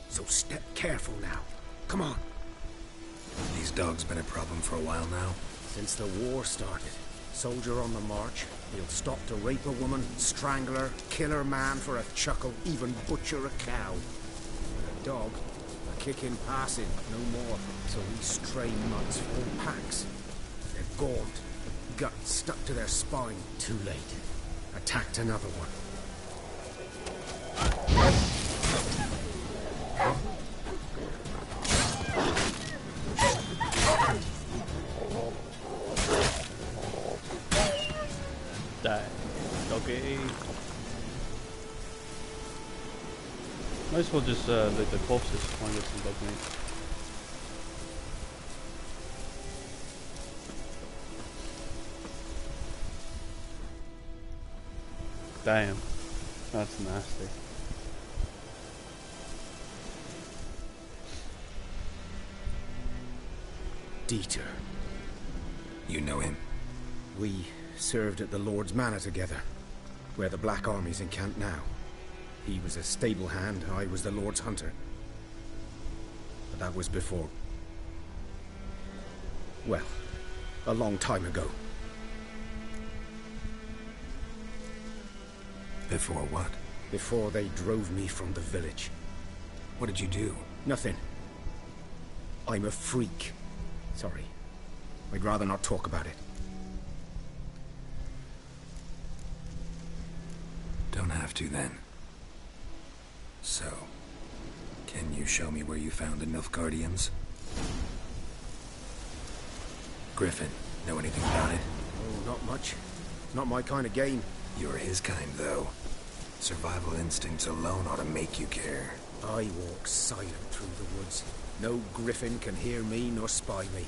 So step careful now. Come on. These dogs been a problem for a while now? Since the war started. Soldier on the march. He'll stop to rape a woman, strangle her, kill her man for a chuckle, even butcher a cow. A dog, a kick in passing, no more. So these stray mutts form packs. They're gaunt, guts stuck to their spine. Too late. Attacked another one. Die. Okay. Might as well just loot the corpses and get some dog meat. Damn. That's nasty. Dieter. You know him? We served at the Lord's Manor together, where the Black Army's encamped now. He was a stable hand, I was the Lord's hunter. But that was before... well, a long time ago. Before what? Before they drove me from the village. What did you do? Nothing. I'm a freak. Sorry. I'd rather not talk about it. Don't have to, then. So, can you show me where you found the Nilfgaardians? Griffin, know anything about it? Oh, not much. Not my kind of game. You're his kind, though. Survival instincts alone ought to make you care. I walk silent through the woods. No griffin can hear me nor spy me.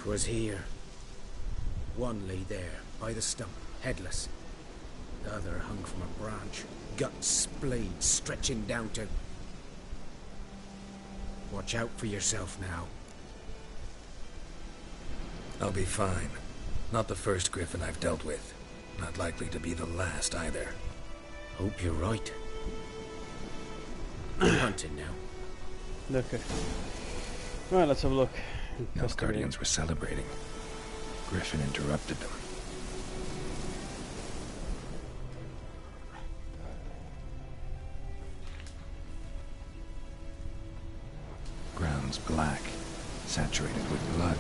Was here. One lay there, by the stump, headless. The other hung from a branch, guts splayed, stretching down to... Watch out for yourself now. I'll be fine. Not the first griffin I've dealt with. Not likely to be the last, either. Hope you're right. I'm hunting now. Okay. Right, let's have a look. Nilfgaardians were celebrating. Griffin interrupted them. Ground's black, saturated with blood.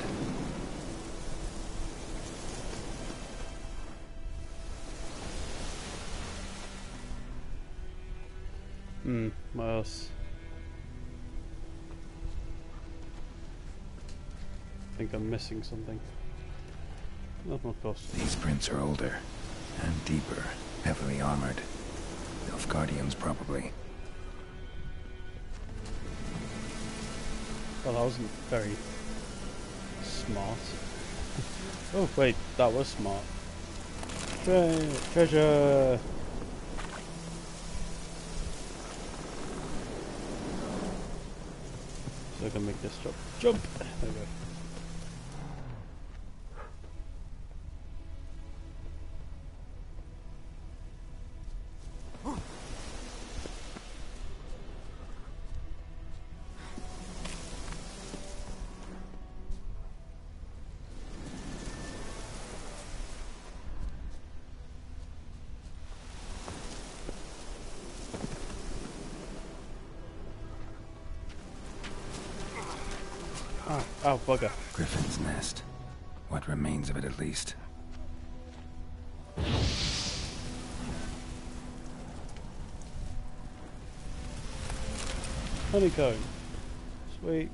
What else? I think I'm missing something. Not more close. These prints are older and deeper, heavily armored. Nilfgaardians, probably. Well, I wasn't very smart. Oh wait, that was smart. Treasure! So I can make this jump. Jump! There we go. Oh, bugger. Griffin's nest. What remains of it, at least. honeycomb. Sweet.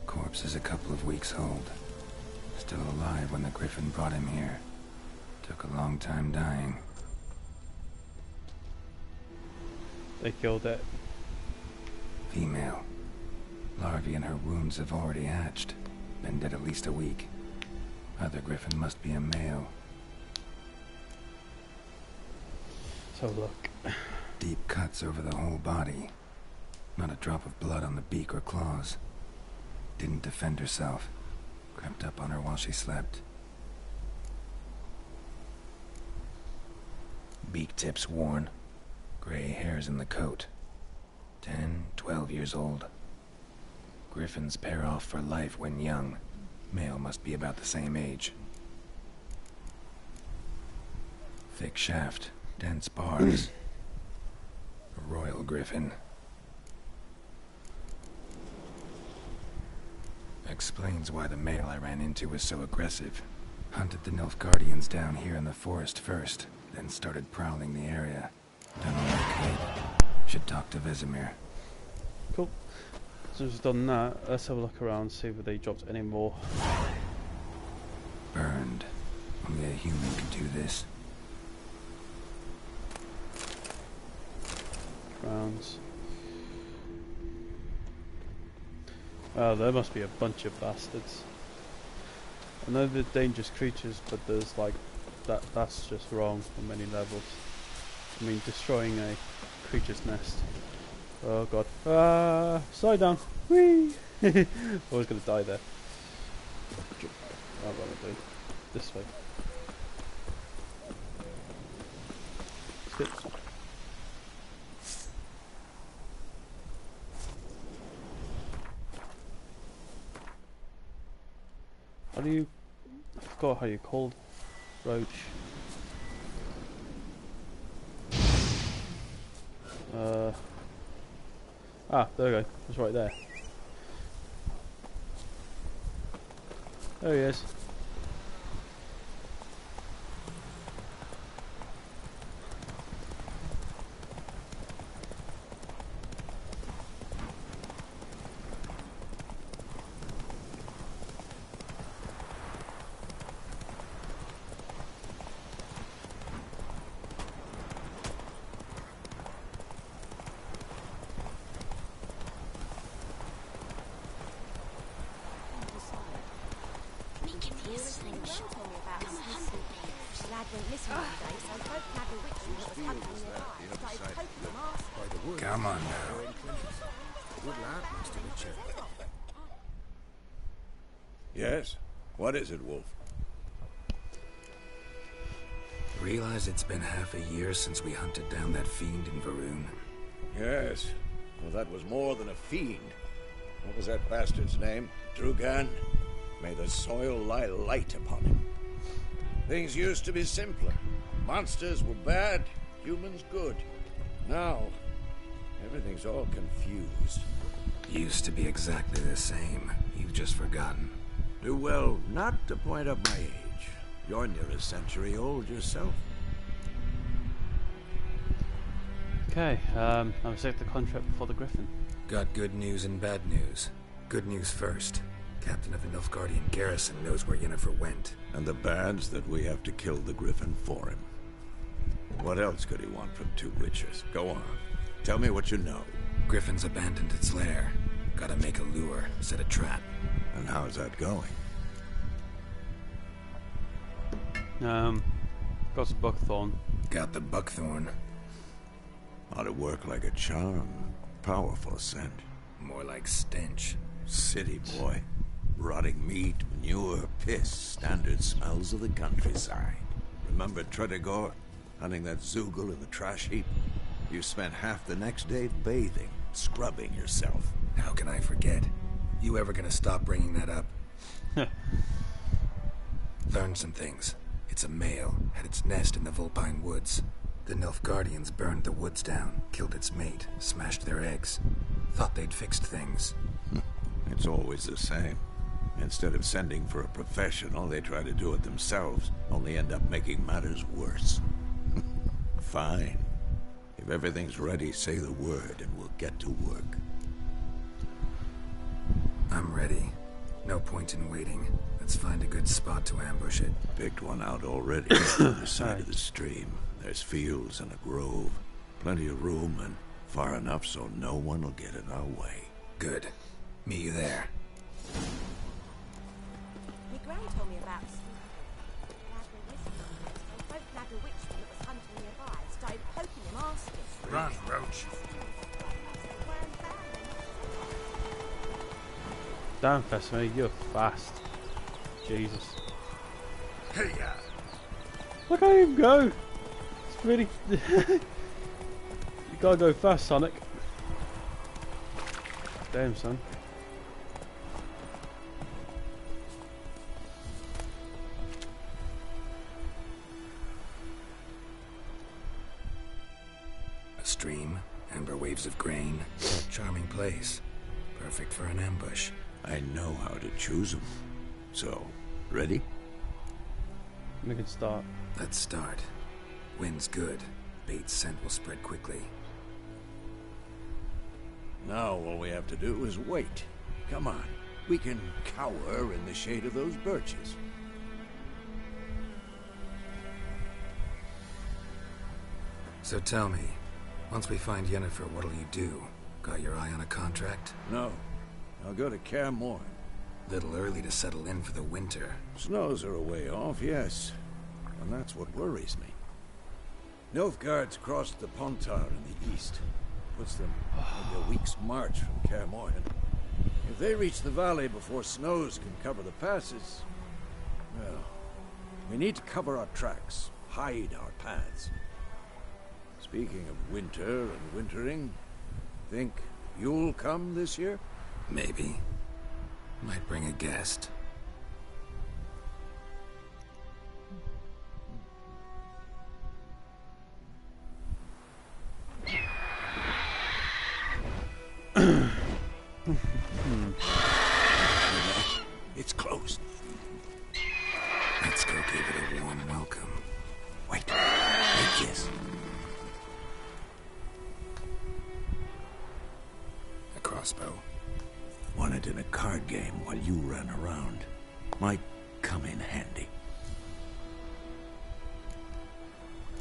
Corpse is a couple of weeks old. Still alive when the Griffin brought him here. Took a long time dying. They killed it. Female. Larvae in her wounds have already hatched. Been dead at least a week. Other Griffin must be a male. So look. Deep cuts over the whole body. Not a drop of blood on the beak or claws. Didn't defend herself. Crept up on her while she slept. Beak tips worn. Gray hairs in the coat. 10, 12 years old. Griffins pair off for life when young. Male must be about the same age. Thick shaft, dense barbs. A royal griffin. Explains why the male I ran into was so aggressive. Hunted the Nilfgaardians down here in the forest first, then started prowling the area. Done all I could. Should talk to Vesemir. Cool. So we've done that. Let's have a look around, see if they dropped any more. Burned. Only a human could do this. Crowns. Oh, there must be a bunch of bastards. I know they're dangerous creatures, but there's like that's just wrong on many levels. I mean, destroying a creature's nest. Oh god. Ah, slide down. Whee! I was gonna die there. What am I gonna do? This way. Skip. How do you... I forgot how you called roach. Ah, there we go. It's right there. There he is. Come on now. Good lad, Mr. Witcher. Yes? What is it, Wolf? Realize it's been half a year since we hunted down that fiend in Varun? Yes. Well, that was more than a fiend. What was that bastard's name? Drugan? May the soil lie light upon him. Things used to be simpler. Monsters were bad, humans good. Now, everything's all confused. Used to be exactly the same. You've just forgotten. Do well not to point up my age. You're near a century old yourself. Okay, I'll take the contract before the Griffin. Got good news and bad news. Good news first. Captain of the Nilfgaardian garrison knows where Yennefer went. And the bad's that we have to kill the Griffin for him. What else could he want from two witchers? Go on. Tell me what you know. Griffin's abandoned its lair. Gotta make a lure, set a trap. And how's that going? Got some buckthorn. Got the buckthorn. Ought to work like a charm. Powerful scent. More like stench. City boy. Rotting meat, manure, piss. Standard smells of the countryside. Remember Tredegor? Hunting that Zoogle in the trash heap? You spent half the next day bathing, scrubbing yourself. How can I forget? You ever gonna stop bringing that up? Learned some things. It's a male, had its nest in the Vulpine Woods. The Nilfgaardians burned the woods down, killed its mate, smashed their eggs. Thought they'd fixed things. It's always the same. Instead of sending for a professional, they try to do it themselves, only end up making matters worse. Fine. If If everything's ready, say the word and we'll get to work. I'm ready. No point in waiting. Let's find a good spot to ambush it. Picked one out already on the side of the stream. There's fields and a grove. Plenty of room and far enough so no one will get in our way. Good. Meet you there. My gran told me about a witch that was hunting nearby. Started poking him, asking. Run, Roach. Damn, Fesme, you're fast. Jesus. Hey, Look at him go! It's really... You gotta go fast, Sonic. Damn, son. A stream, amber waves of grain. Charming place. Perfect for an ambush. I know how to choose them. So, ready? We can start. Let's start. Wind's good. Bait's scent will spread quickly. Now all we have to do is wait. Come on. We can cower in the shade of those birches. So tell me, once we find Yennefer, what'll you do? Got your eye on a contract? No. I'll go to Kaer Morhen. Little early to settle in for the winter. Snows are a way off, yes. And that's what worries me. Nilfgaard's crossed the Pontar in the east. Puts them maybe a week's march from Kaer Morhen. If they reach the valley before snows can cover the passes, well, we need to cover our tracks, hide our paths. Speaking of winter and wintering, think you'll come this year? Maybe. Might bring a guest. It's closed. Let's go give it a warm welcome. Wait. A kiss. A crossbow. Won it in a card game while you ran around. Might come in handy.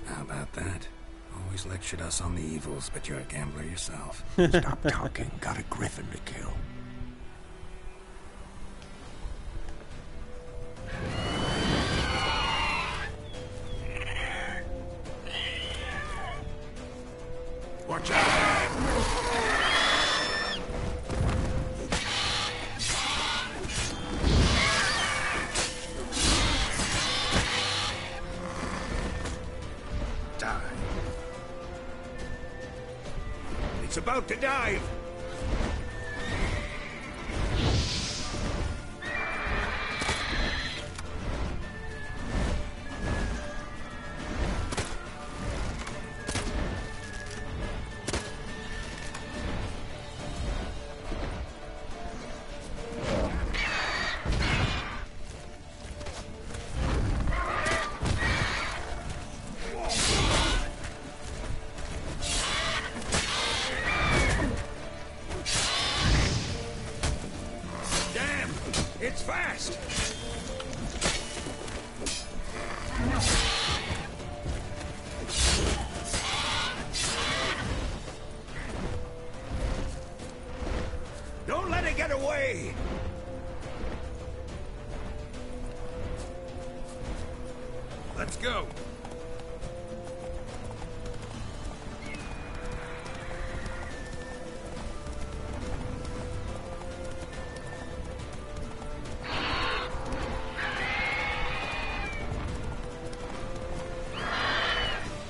How about that? Always lectured us on the evils, but you're a gambler yourself. Stop talking. Got a griffin to kill. Watch out! It's about to dive! It's fast! Don't let it get away! Let's go!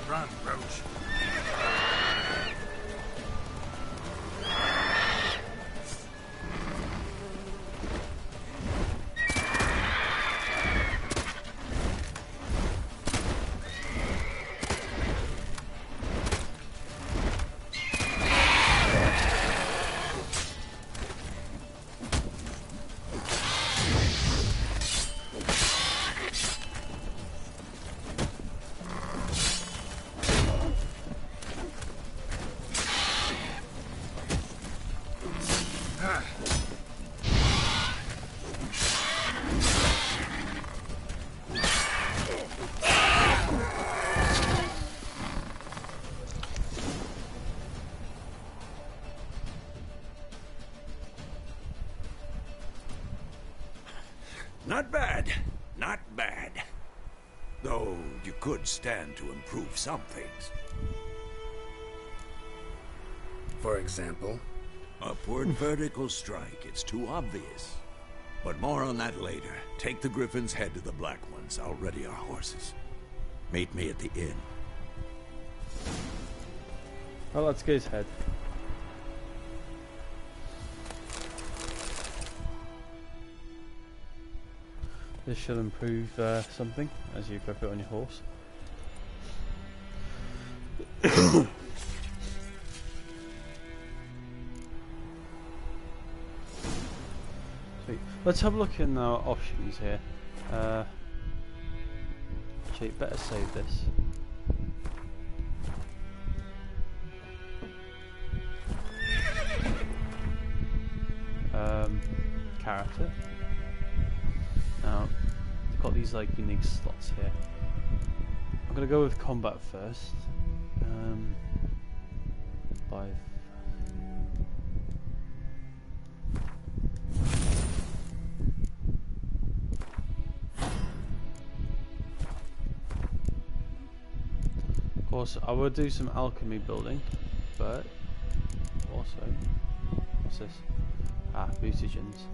Run, Roach. Not bad. Not bad. Though you could stand to improve some things. For example? Upward vertical strike. It's too obvious. But more on that later. Take the Griffin's head to the Black Ones. I'll ready our horses. Meet me at the inn. Well, let's get his head. This should improve something as you equip it on your horse. Sweet. Let's have a look in our options here. Actually, better save this. Character. Now, you've got these like unique slots here. I'm gonna go with combat first. 5. Of course, I will do some alchemy building, but also, what's this? Ah, mutagens.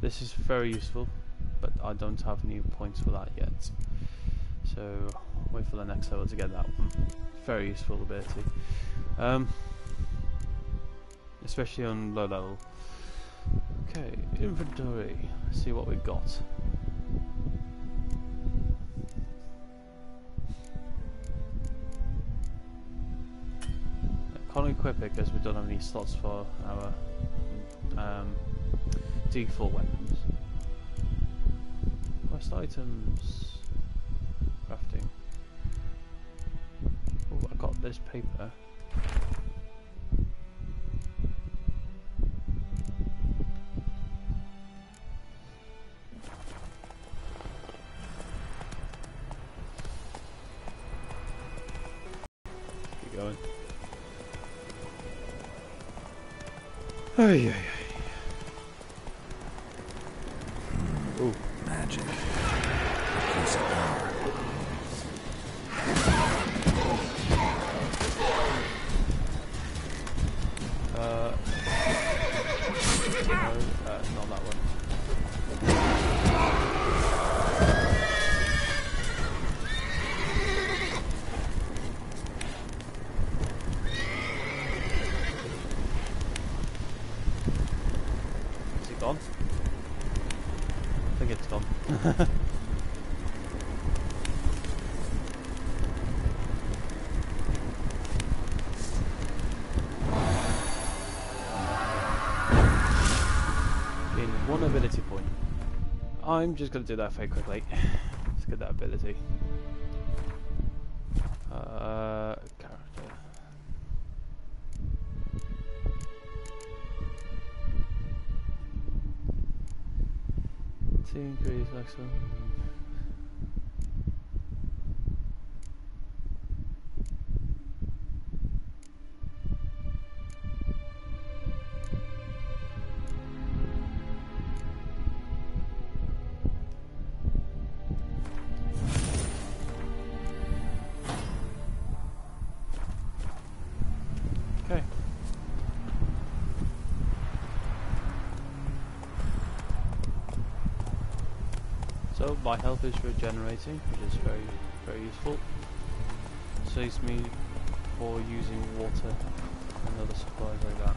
This is very useful, but I don't have any points for that yet. So wait for the next level to get that one. Very useful ability, especially on low level. Okay, inventory. Let's see what we got. I can't equip it because we don't have any slots for our default weapons. Quest items. Crafting. Oh, I got this paper. Keep going. Oh yeah. Ooh, magic. Piece of power. Not that one. Is it gone? I think it's gone. In one ability point. I'm just going to do that very quickly. Let's get that ability. Character. Increase excellent. Okay. So my health is regenerating, which is very, very useful. Saves me for using water and other supplies like that.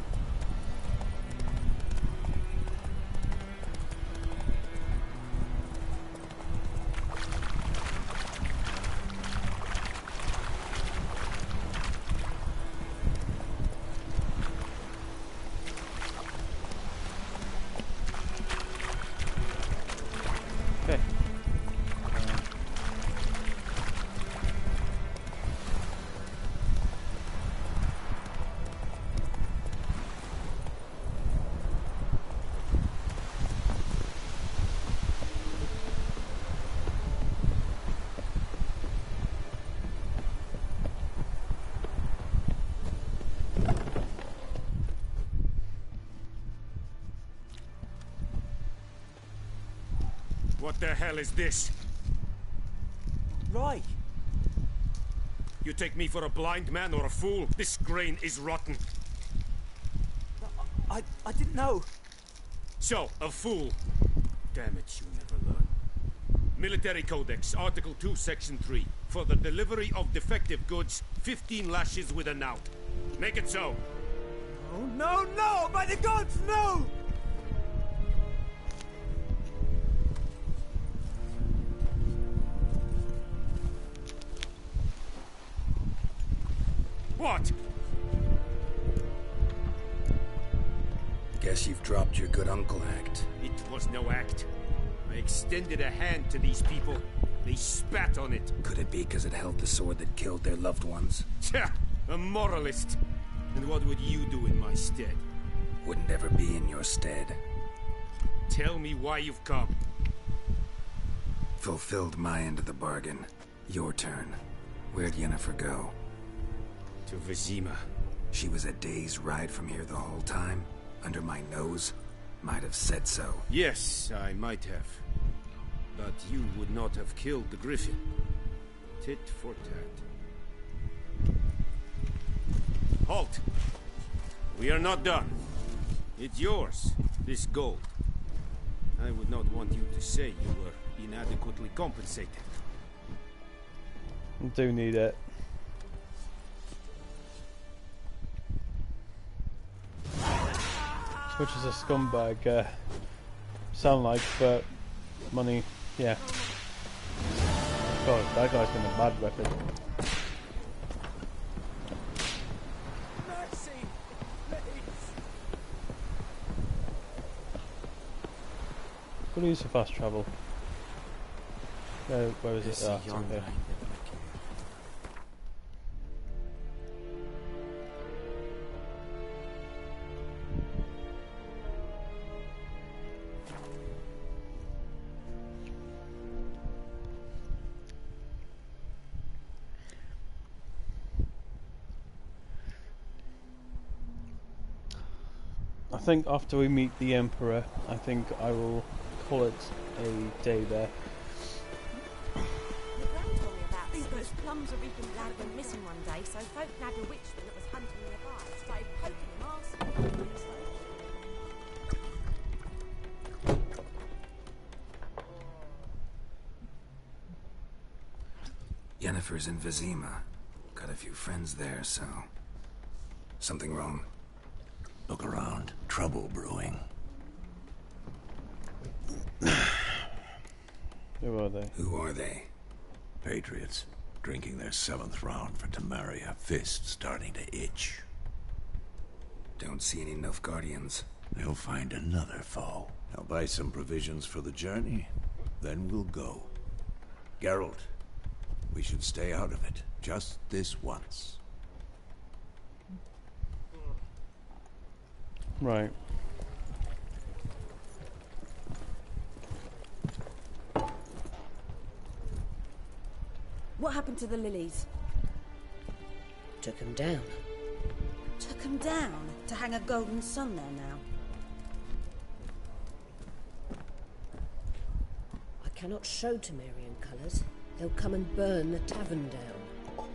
Okay. What the hell is this? Right. You take me for a blind man or a fool? This grain is rotten. I didn't know. So, a fool. Damn it, you never learn. Military Codex, Article 2, Section 3. For the delivery of defective goods, 15 lashes with a knout. Make it so. Oh, no, no! By the gods, no! What? Guess you've dropped your good uncle act. It was no act. I extended a hand to these people. They spat on it. Could it be because it held the sword that killed their loved ones? Tja, a moralist. And what would you do in my stead? Wouldn't ever be in your stead. Tell me why you've come. Fulfilled my end of the bargain. Your turn. Where'd Yennefer go? To Vizima. She was a day's ride from here the whole time? Under my nose? Might have said so. Yes, I might have. But you would not have killed the griffin. Tit for tat. Halt! We are not done. It's yours, this gold. I would not want you to say you were inadequately compensated. I do need it. Which is a scumbag sound like, but money, yeah. God, that guy's been a bad record. Mercy, please. Could use for fast travel. Where is it? Ah, it's over here. I think after we meet the Emperor, I think I will call it a day there. The Gran told me about these. Those plums a reaping lad went missing one day, so folk nabbed a witchman that was hunting nearby. Started poking him, asking him. Yennefer's in Vizima. Got a few friends there, so... Something wrong? Look around. Trouble brewing. Who are they? Who are they? Patriots. Drinking their 7th round for Temeria. Fist starting to itch. Don't see any Nilfgaardians. They'll find another foe. I'll buy some provisions for the journey. Then we'll go. Geralt, we should stay out of it. Just this once. Right. What happened to the lilies? Took him down. Took them down to hang a golden sun there now. I cannot show Temerian colours. They'll come and burn the tavern down.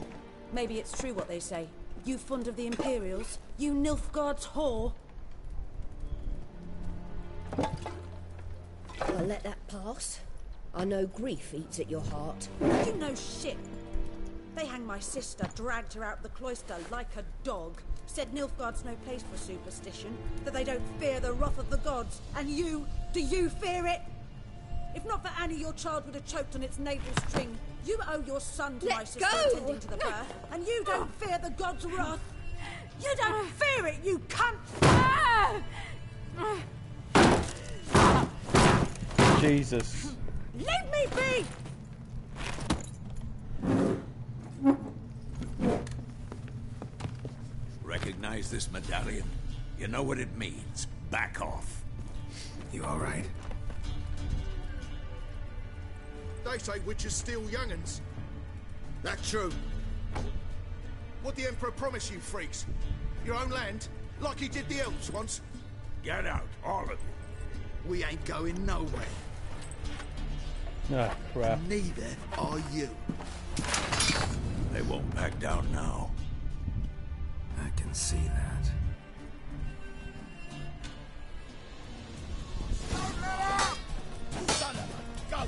Maybe it's true what they say. You fond of the Imperials? You Nilfgaard's whore? I'll let that pass. I know grief eats at your heart. You know shit. They hanged my sister, dragged her out the cloister like a dog. Said Nilfgaard's no place for superstition, that they don't fear the wrath of the gods. And you, do you fear it? If not for Annie, your child would have choked on its navel string. You owe your son to my sister attending to the birth, and you don't fear the gods' wrath. You don't fear it, you cunt! Jesus. Leave me be! Recognize this medallion? You know what it means. Back off. You all right? They say witches steal young'uns. That true? What the Emperor promise you, freaks? Your own land? Like he did the elves once? Get out, all of you. We ain't going nowhere. Ah, crap. Neither are you. They won't back down now. I can see that. Son of a gun!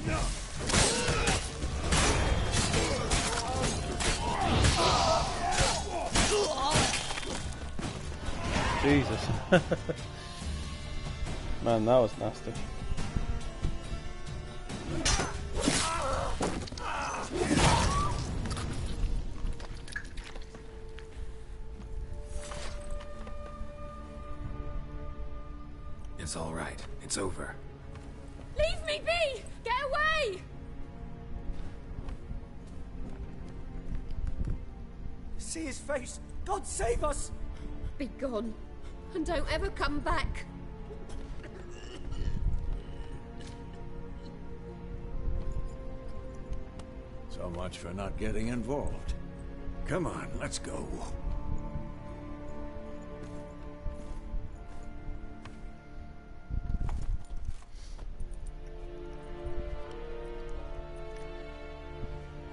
Jesus. Man, that was nasty. It's all right. It's over. Leave me be! Get away! See his face! God save us! Be gone, and don't ever come back. So much for not getting involved. Come on, let's go.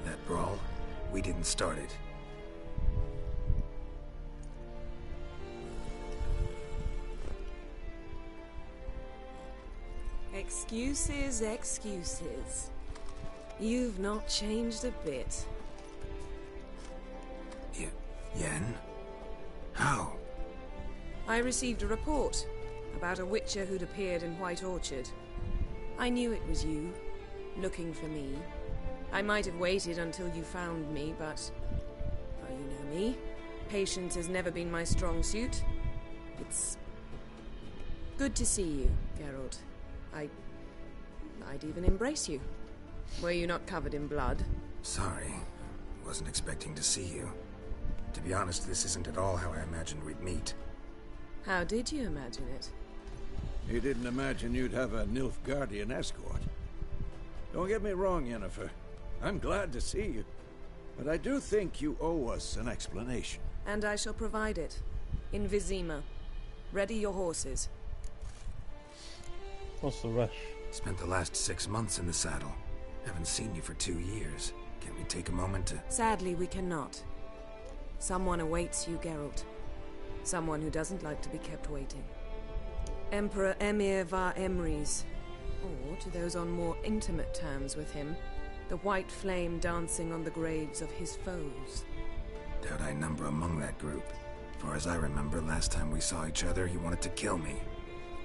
That brawl, we didn't start it. Excuses, excuses. You've not changed a bit. Yen? How? I received a report about a witcher who'd appeared in White Orchard. I knew it was you, looking for me. I might have waited until you found me, but... well, you know me. Patience has never been my strong suit. It's... good to see you, Geralt. I'd even embrace you. Were you not covered in blood? Sorry. Wasn't expecting to see you. To be honest, this isn't at all how I imagined we'd meet. How did you imagine it? You didn't imagine you'd have a Nilfgaardian escort. Don't get me wrong, Yennefer. I'm glad to see you. But I do think you owe us an explanation. And I shall provide it. In Vizima. Ready your horses. What's the rush? Spent the last 6 months in the saddle. Haven't seen you for 2 years. Can we take a moment to... Sadly, we cannot. Someone awaits you, Geralt. Someone who doesn't like to be kept waiting. Emperor Emir var Emrys. Or, to those on more intimate terms with him, the white flame dancing on the graves of his foes. Doubt I number among that group. Far as I remember, last time we saw each other, he wanted to kill me.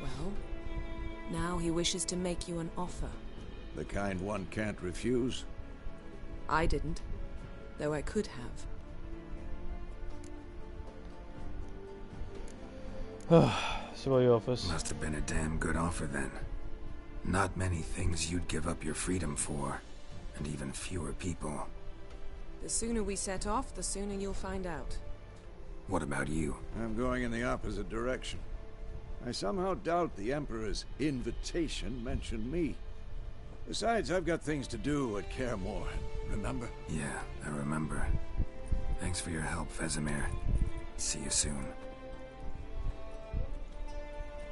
Well, now he wishes to make you an offer. The kind one can't refuse? I didn't, though I could have. So what he offers? Must have been a damn good offer then. Not many things you'd give up your freedom for, and even fewer people. The sooner we set off, the sooner you'll find out. What about you? I'm going in the opposite direction. I somehow doubt the Emperor's invitation mentioned me. Besides, I've got things to do at Kaer Morhen, remember? Yeah, I remember. Thanks for your help, Vesemir. See you soon.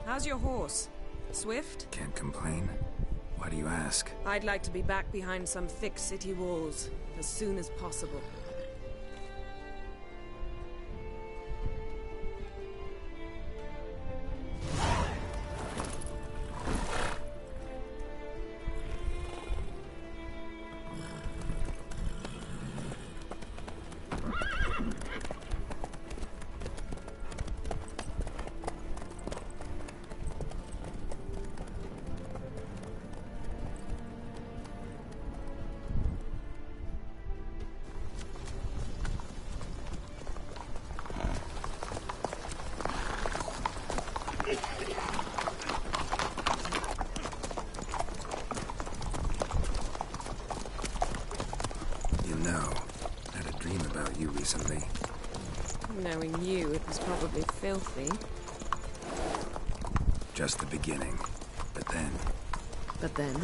How's your horse? Swift? Can't complain. Why do you ask? I'd like to be back behind some thick city walls as soon as possible. Recently. Knowing you, it was probably filthy. Just the beginning. But then... But then...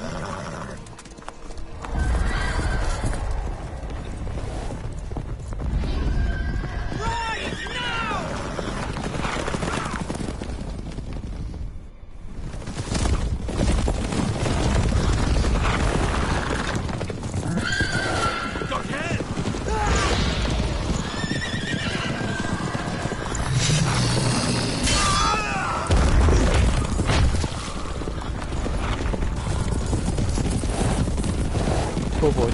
Oh boy.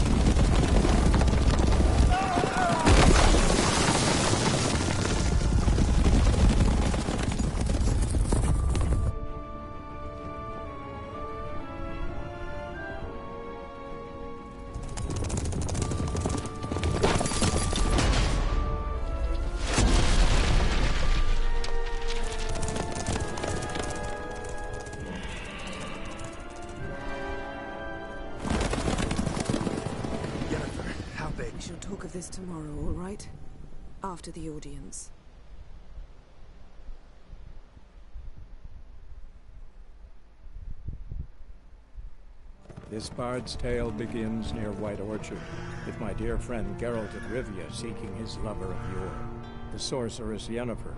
We shall talk of this tomorrow, all right? After the audience. This bard's tale begins near White Orchard, with my dear friend Geralt of Rivia seeking his lover of yore, the sorceress Yennefer.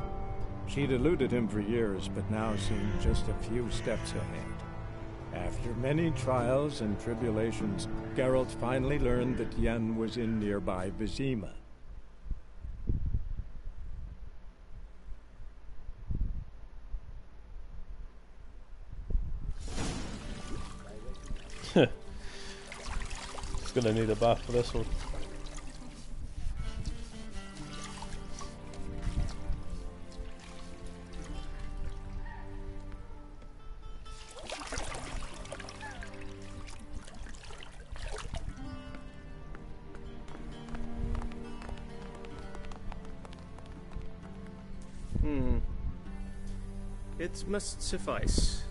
She'd eluded him for years, but now seemed just a few steps ahead. After many trials and tribulations, Geralt finally learned that Yen was in nearby Vizima. It's gonna need a bath for this one. It must suffice.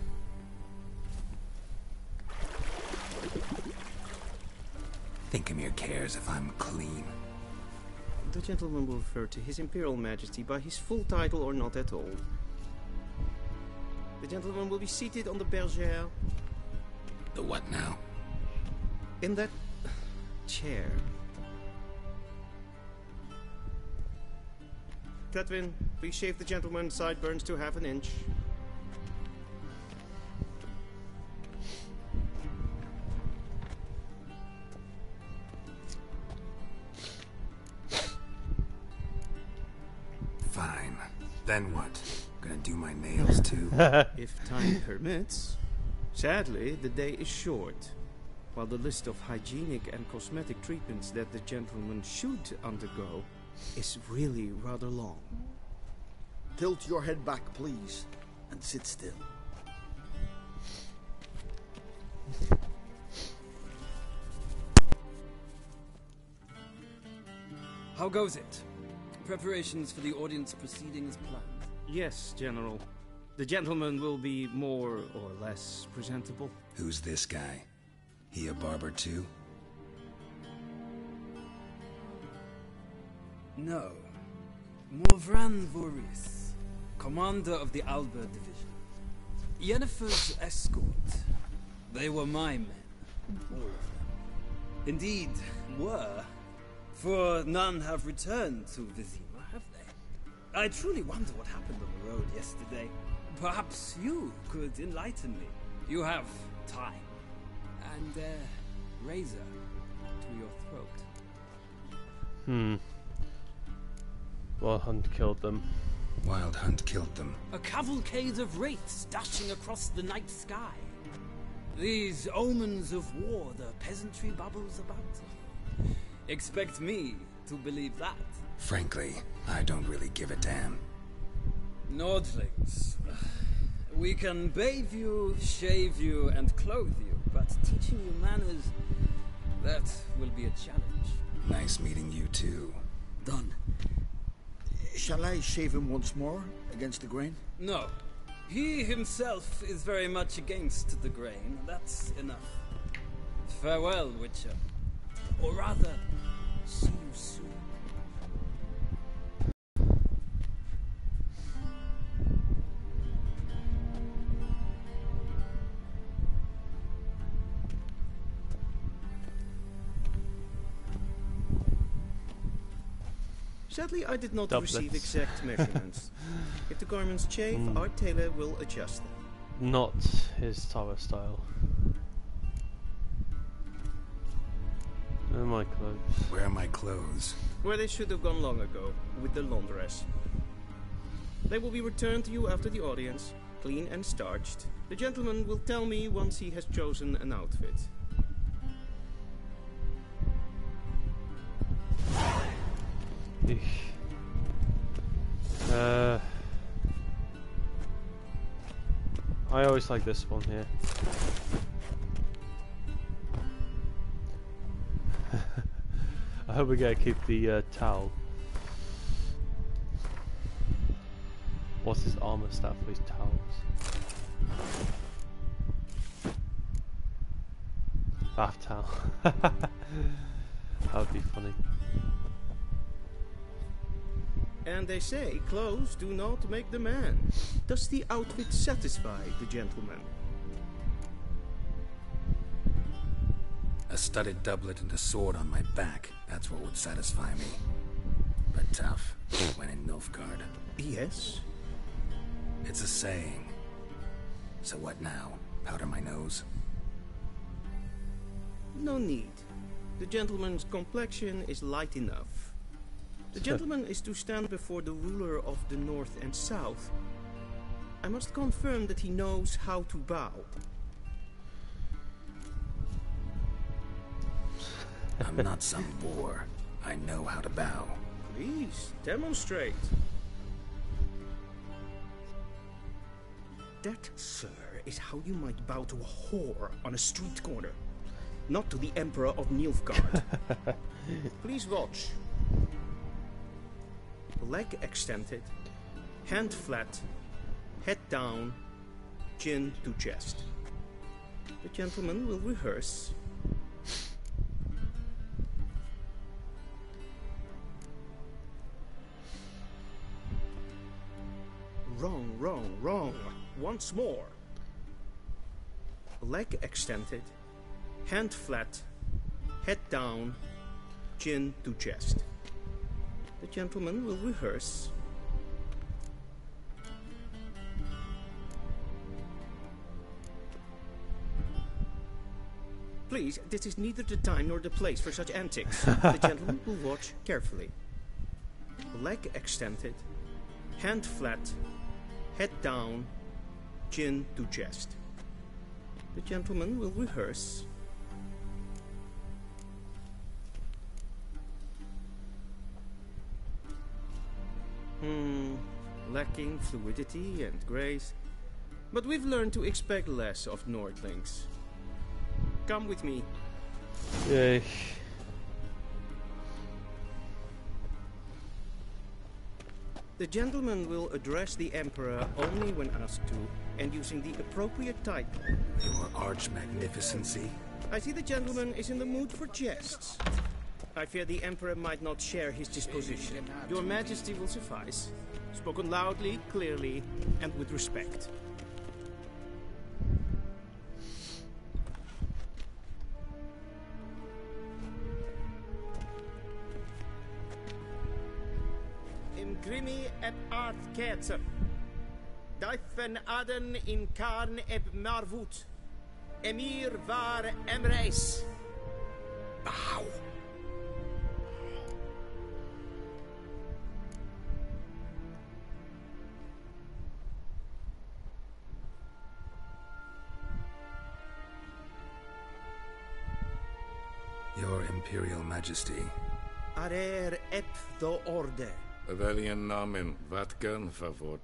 Think Emir cares if I'm clean. The gentleman will refer to His Imperial Majesty by his full title or not at all. The gentleman will be seated on the bergère. The what now? In that chair. Cletwin, please shave the gentleman's sideburns to half an inch. Fine. Then what? Gonna do my nails too? If time permits. Sadly, the day is short. While the list of hygienic and cosmetic treatments that the gentleman should undergo is really rather long. Tilt your head back, please, and sit still. How goes it? Preparations for the audience proceeding as planned? Yes, General. The gentleman will be more or less presentable. Who's this guy? He a barber too? No. Morvran Voris, commander of the Alba Division. Yennefer's escort. They were my men. All of them. Indeed, were. For none have returned to Vizima, have they? I truly wonder what happened on the road yesterday. Perhaps you could enlighten me. You have time. And a razor to your throat. Wild Hunt killed them. Wild Hunt killed them. A cavalcade of wraiths dashing across the night sky. These omens of war the peasantry bubbles about. Expect me to believe that. Frankly, I don't really give a damn. Nordlings. We can bathe you, shave you, and clothe you, but teaching you manners, that will be a challenge. Nice meeting you too. Done. Shall I shave him once more, against the grain? No. He himself is very much against the grain. That's enough. Farewell, Witcher. Or rather, see you soon. — Sadly, I did not receive exact measurements. If the garments chafe, our tailor will adjust them. Not his tower style. Where are my clothes? Where are my clothes? Where they should have gone long ago, with the laundress. They will be returned to you after the audience, clean and starched. The gentleman will tell me once he has chosen an outfit. I always like this one here. I hope we get to keep the towel. What's his armor stat for his towels? Bath towel. That would be funny. And they say clothes do not make the man. Does the outfit satisfy the gentleman? A studded doublet and a sword on my back, that's what would satisfy me. But tough, when in Nilfgaard. Yes? It's a saying. So what now? Powder my nose? No need. The gentleman's complexion is light enough. The gentleman is to stand before the ruler of the North and South. I must confirm that he knows how to bow. I'm not some boor. I know how to bow. Please, demonstrate. That, sir, is how you might bow to a whore on a street corner. Not to the Emperor of Nilfgaard. Please watch. Leg extended, hand flat, head down, chin to chest. The gentleman will rehearse. Wrong, wrong, wrong. Once more. Leg extended, hand flat, head down, chin to chest. The gentleman will rehearse. Please, this is neither the time nor the place for such antics. The gentleman will watch carefully. Leg extended, hand flat, head down, chin to chest. The gentleman will rehearse. Lacking fluidity and grace. But we've learned to expect less of Nordlings. Come with me. Yay. The gentleman will address the Emperor only when asked to, and using the appropriate title. Your Arch-Magnificency? I see the gentleman is in the mood for jests. I fear the Emperor might not share his disposition. Your Majesty will suffice. Spoken loudly, clearly, and with respect. Imgrimi et art ketzer. Daifen aden in karn eb marvut. Emir var emreis. Bow. Your Imperial Majesty. Arer ep do orde. Velian namen, vatgan favort.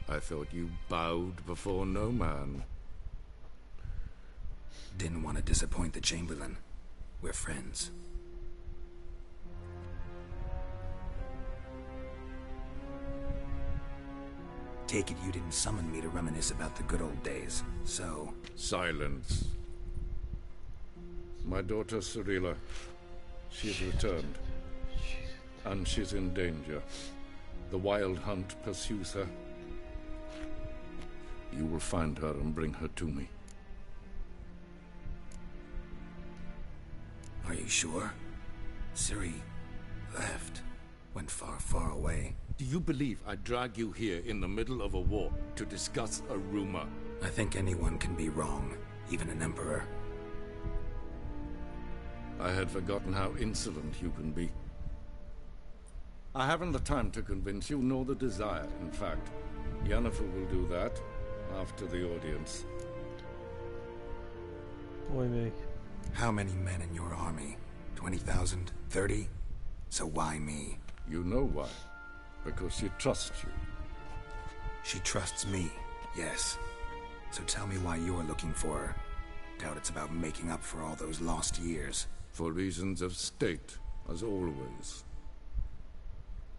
I thought you bowed before no man. Didn't want to disappoint the Chamberlain. We're friends. Take it you didn't summon me to reminisce about the good old days, so... Silence. My daughter Cirilla, she's returned. And she's in danger. The Wild Hunt pursues her. You will find her and bring her to me. Are you sure? Ciri left. Went far, far away. Do you believe I drag you here in the middle of a war to discuss a rumor? I think anyone can be wrong, even an emperor. I had forgotten how insolent you can be. I haven't the time to convince you, nor the desire, in fact. Yennefer will do that after the audience. Boy me. How many men in your army? 20,000? 30? So why me? You know why. Because she trusts you. She trusts me, yes. So tell me why you're looking for her. Doubt it's about making up for all those lost years. For reasons of state, as always.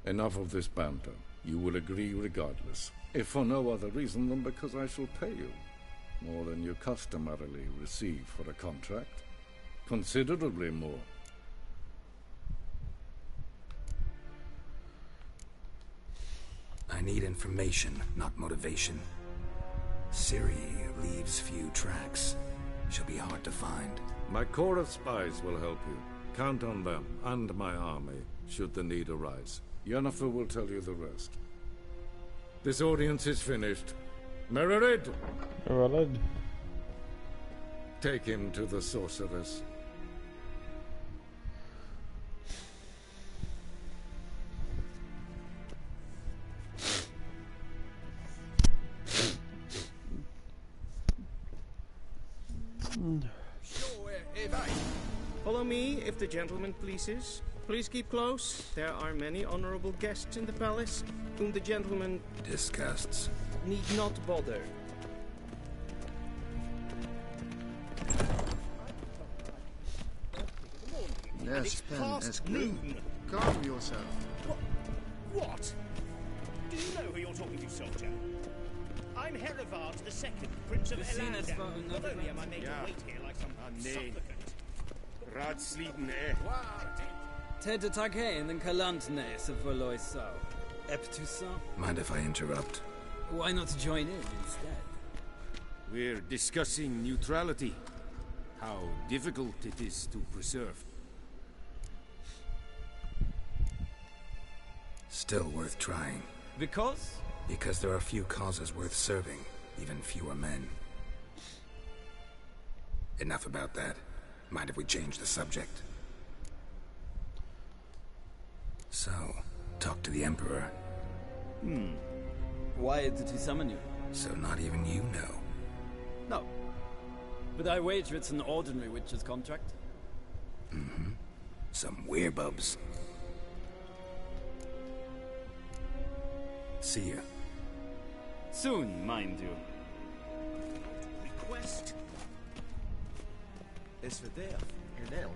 Enough of this banter. You will agree regardless. If for no other reason than because I shall pay you. More than you customarily receive for a contract. Considerably more. I need information, not motivation. Ciri leaves few tracks. She'll be hard to find. My corps of spies will help you. Count on them, and my army, should the need arise. Yennefer will tell you the rest. This audience is finished. Mererid! Mererid. Take him to the sorceress. Follow me, if the gentleman pleases. Please keep close. There are many honorable guests in the palace, whom the gentleman disgusts. Need not bother. Yes, Pen, yes, noon. Calm yourself. What? Do you know who you're talking to, soldier? I'm Herivard II, Prince of Elandar. Not only am I made to wait here like some supplicant. Ratsliden, eh? Ted Takein and Kalantne, Savoloiso. Eptusa. Mind if I interrupt? Why not join in instead? We're discussing neutrality. How difficult it is to preserve. Still worth trying. Because? Because there are few causes worth serving, even fewer men. Enough about that. Mind if we change the subject? So, talk to the Emperor. Why did he summon you? So not even you know. No. But I wager it's an ordinary witch's contract. Mm-hmm. Some werebubs. See you. Soon, mind you. Request? Es verderf en eld.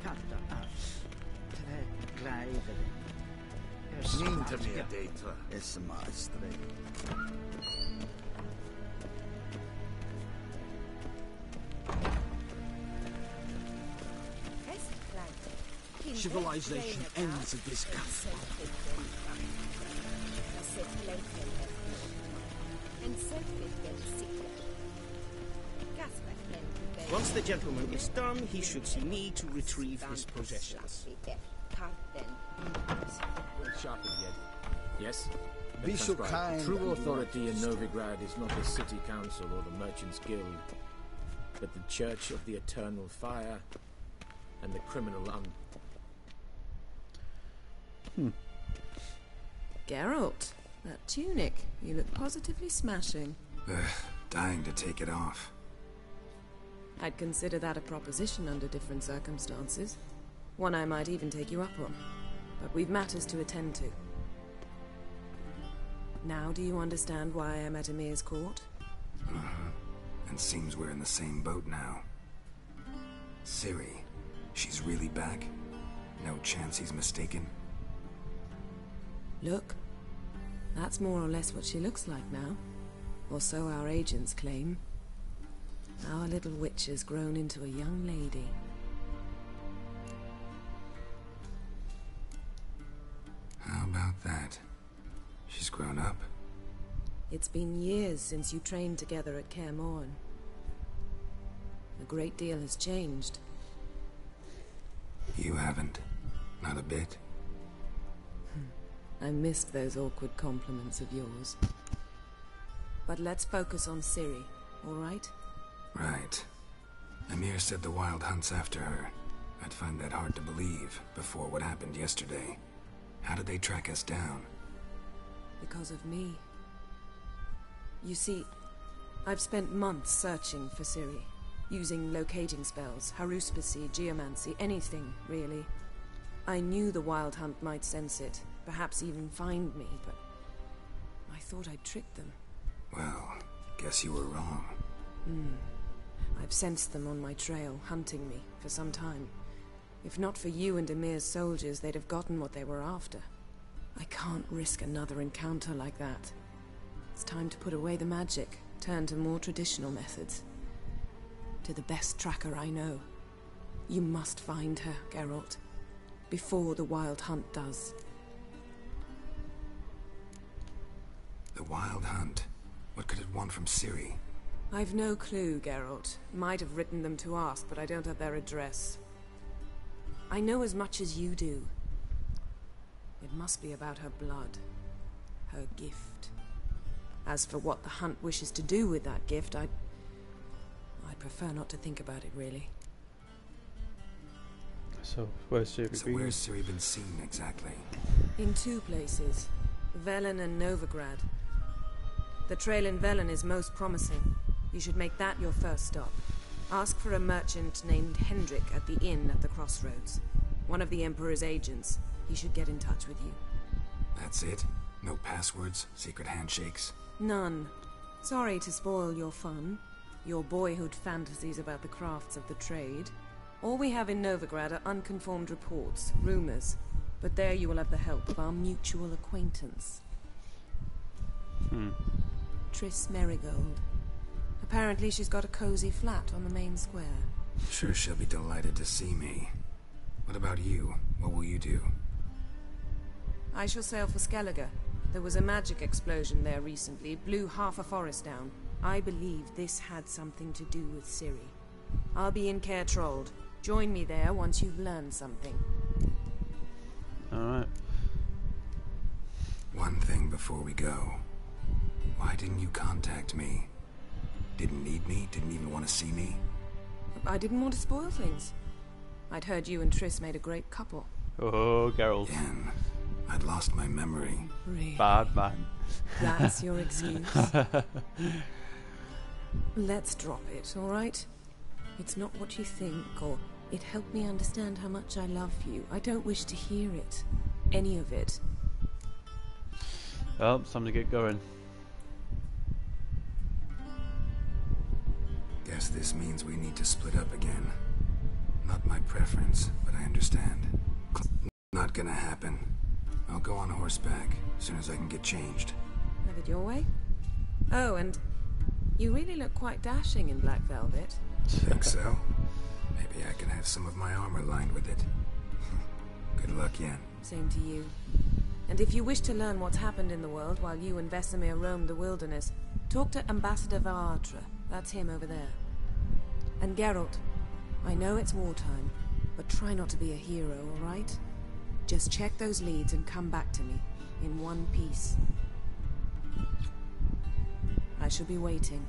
Katta as. Tre glijveren. Niente meer data. Es maestre. Civilization ends at this castle. Once the gentleman is done, he should see me to retrieve his possessions. Sharpened yet? Yes? Be so kind. True authority in Novigrad is not the city council or the merchants' guild, but the Church of the Eternal Fire and the criminal Geralt, that tunic. You look positively smashing. Dying to take it off. I'd consider that a proposition under different circumstances. One I might even take you up on. But we've matters to attend to. Now do you understand why I'm at Emir's court? And seems we're in the same boat now. Ciri, she's really back? No chance he's mistaken? Look. That's more or less what she looks like now. Or so our agents claim. Our little witch has grown into a young lady. How about that? She's grown up? It's been years since you trained together at Kaer Morhen. A great deal has changed. You haven't. Not a bit. I missed those awkward compliments of yours. But let's focus on Ciri, all right? Right. Emir said the Wild hunt's after her. I'd find that hard to believe before what happened yesterday. How did they track us down? Because of me. You see, I've spent months searching for Ciri, using locating spells, haruspicy, geomancy, anything, really. I knew the Wild Hunt might sense it, perhaps even find me, but I thought I'd tricked them. Well, guess you were wrong. I've sensed them on my trail, hunting me, for some time. If not for you and Emir's soldiers, they'd have gotten what they were after. I can't risk another encounter like that. It's time to put away the magic, turn to more traditional methods. To the best tracker I know. You must find her, Geralt. Before the Wild Hunt does. The Wild Hunt? What could it want from Ciri? I've no clue, Geralt. Might have written them to ask, but I don't have their address. I know as much as you do. It must be about her blood. Her gift. As for what the Hunt wishes to do with that gift, I'd prefer not to think about it, really. So, where's Ciri been seen, exactly? In 2 places. Velen and Novigrad. The trail in Velen is most promising. You should make that your first stop. Ask for a merchant named Hendrik at the inn at the crossroads. One of the Emperor's agents. He should get in touch with you. That's it? No passwords? Secret handshakes? None. Sorry to spoil your fun. Your boyhood fantasies about the crafts of the trade. All we have in Novigrad are unconfirmed reports, rumors. But there you will have the help of our mutual acquaintance. Triss Merigold. Apparently she's got a cozy flat on the main square. Sure she'll be delighted to see me. What about you? What will you do? I shall sail for Skellige. There was a magic explosion there recently, blew half a forest down. I believe this had something to do with Ciri. I'll be in Caer Trold. Join me there once you've learned something. Alright. One thing before we go. Why didn't you contact me? Didn't need me? Didn't even want to see me? I didn't want to spoil things. I'd heard you and Triss made a great couple. Oh, Geralt. Again, I'd lost my memory. Really? Bad man. That's your excuse? Let's drop it, alright? It's not what you think, or it helped me understand how much I love you. I don't wish to hear it. Any of it. Well, it's time to get going. Guess this means we need to split up again. Not my preference, but I understand. Not gonna happen. I'll go on horseback as soon as I can get changed. Have it your way? Oh, and you really look quite dashing in black velvet. Think so? Maybe I can have some of my armor lined with it. Good luck, Yen. Same to you. And if you wish to learn what's happened in the world while you and Vesemir roamed the wilderness, talk to Ambassador Varatra. That's him over there. And Geralt, I know it's wartime, but try not to be a hero, alright? Just check those leads and come back to me, in one piece. I shall be waiting.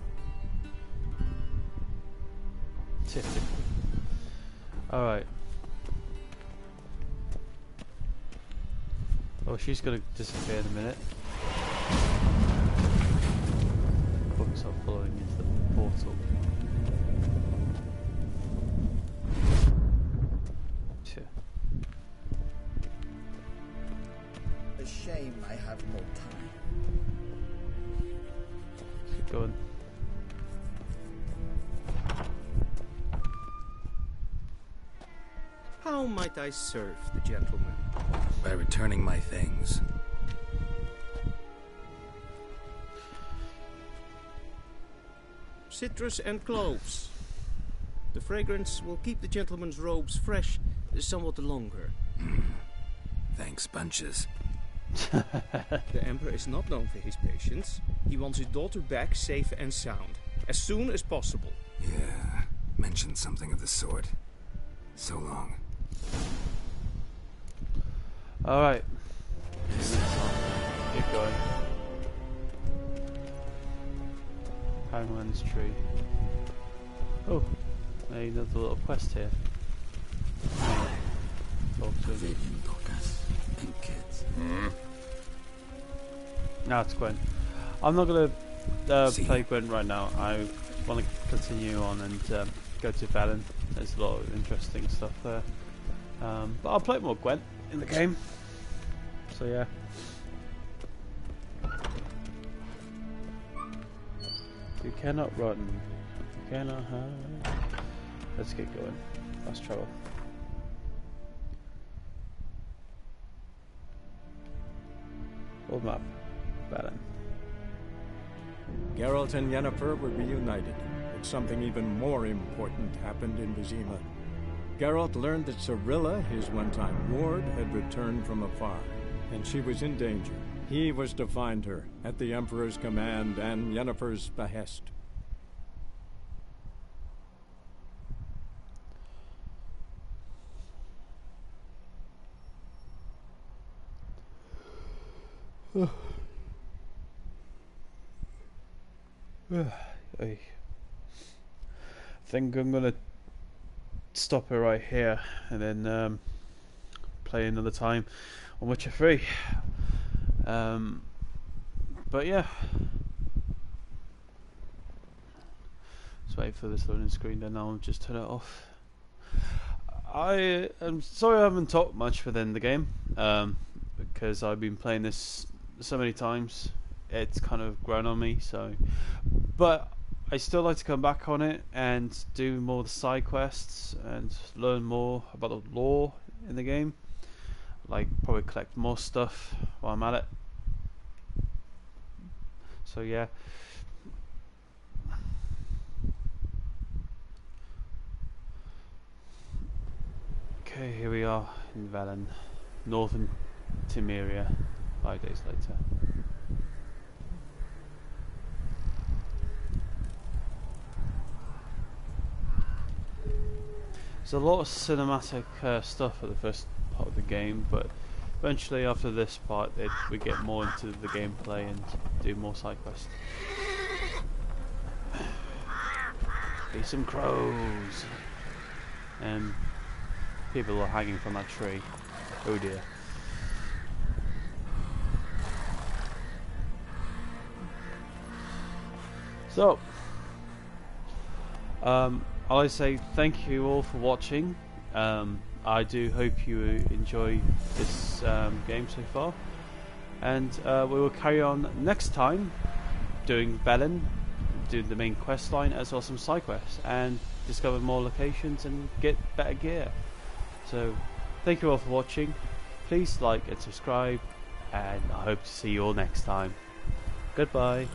Alright. Oh, she's gonna disappear in a minute. Books are following into the portal. A shame I have no time. Let's get going. How might I serve the gentleman? By returning my things. Citrus and cloves. The fragrance will keep the gentleman's robes fresh somewhat longer. Thanks, bunches. The Emperor is not known for his patience. He wants his daughter back safe and sound, as soon as possible. Yeah, mentioned something of the sort. So long. Alright. Keep going. Hangman's tree. Oh, another little quest here. Now it's Gwen. I'm not gonna play Gwent right now. I want to continue on and go to Velen. There's a lot of interesting stuff there. But I'll play more Gwent in the game. So yeah. You cannot run. You cannot hide. Let's get going. Fast travel. World map. Velen. Geralt and Yennefer were reunited, but something even more important happened in Vizima. Geralt learned that Cirilla, his one-time ward, had returned from afar, and she was in danger. He was to find her, at the Emperor's command and Yennefer's behest. I think I'm gonna stop it right here and then play another time on Witcher 3. But yeah, just wait for this loading screen, then I'll just turn it off. I'm sorry I haven't talked much within the game, because I've been playing this so many times. It's kind of grown on me, so. But I still like to come back on it and do more of the side quests and learn more about the lore in the game. Like probably collect more stuff while I'm at it. So yeah. Okay, here we are in Velen, northern Temeria, 5 days later. There's a lot of cinematic stuff at the first part of the game, but eventually after this part we get more into the gameplay and do more side quests. Be some crows! And people are hanging from that tree. Oh dear. So, I say thank you all for watching. I do hope you enjoy this game so far, and we will carry on next time doing Velen, do the main quest line as well as some side quests, and discover more locations and get better gear. So thank you all for watching. Please like and subscribe, and I hope to see you all next time. Goodbye.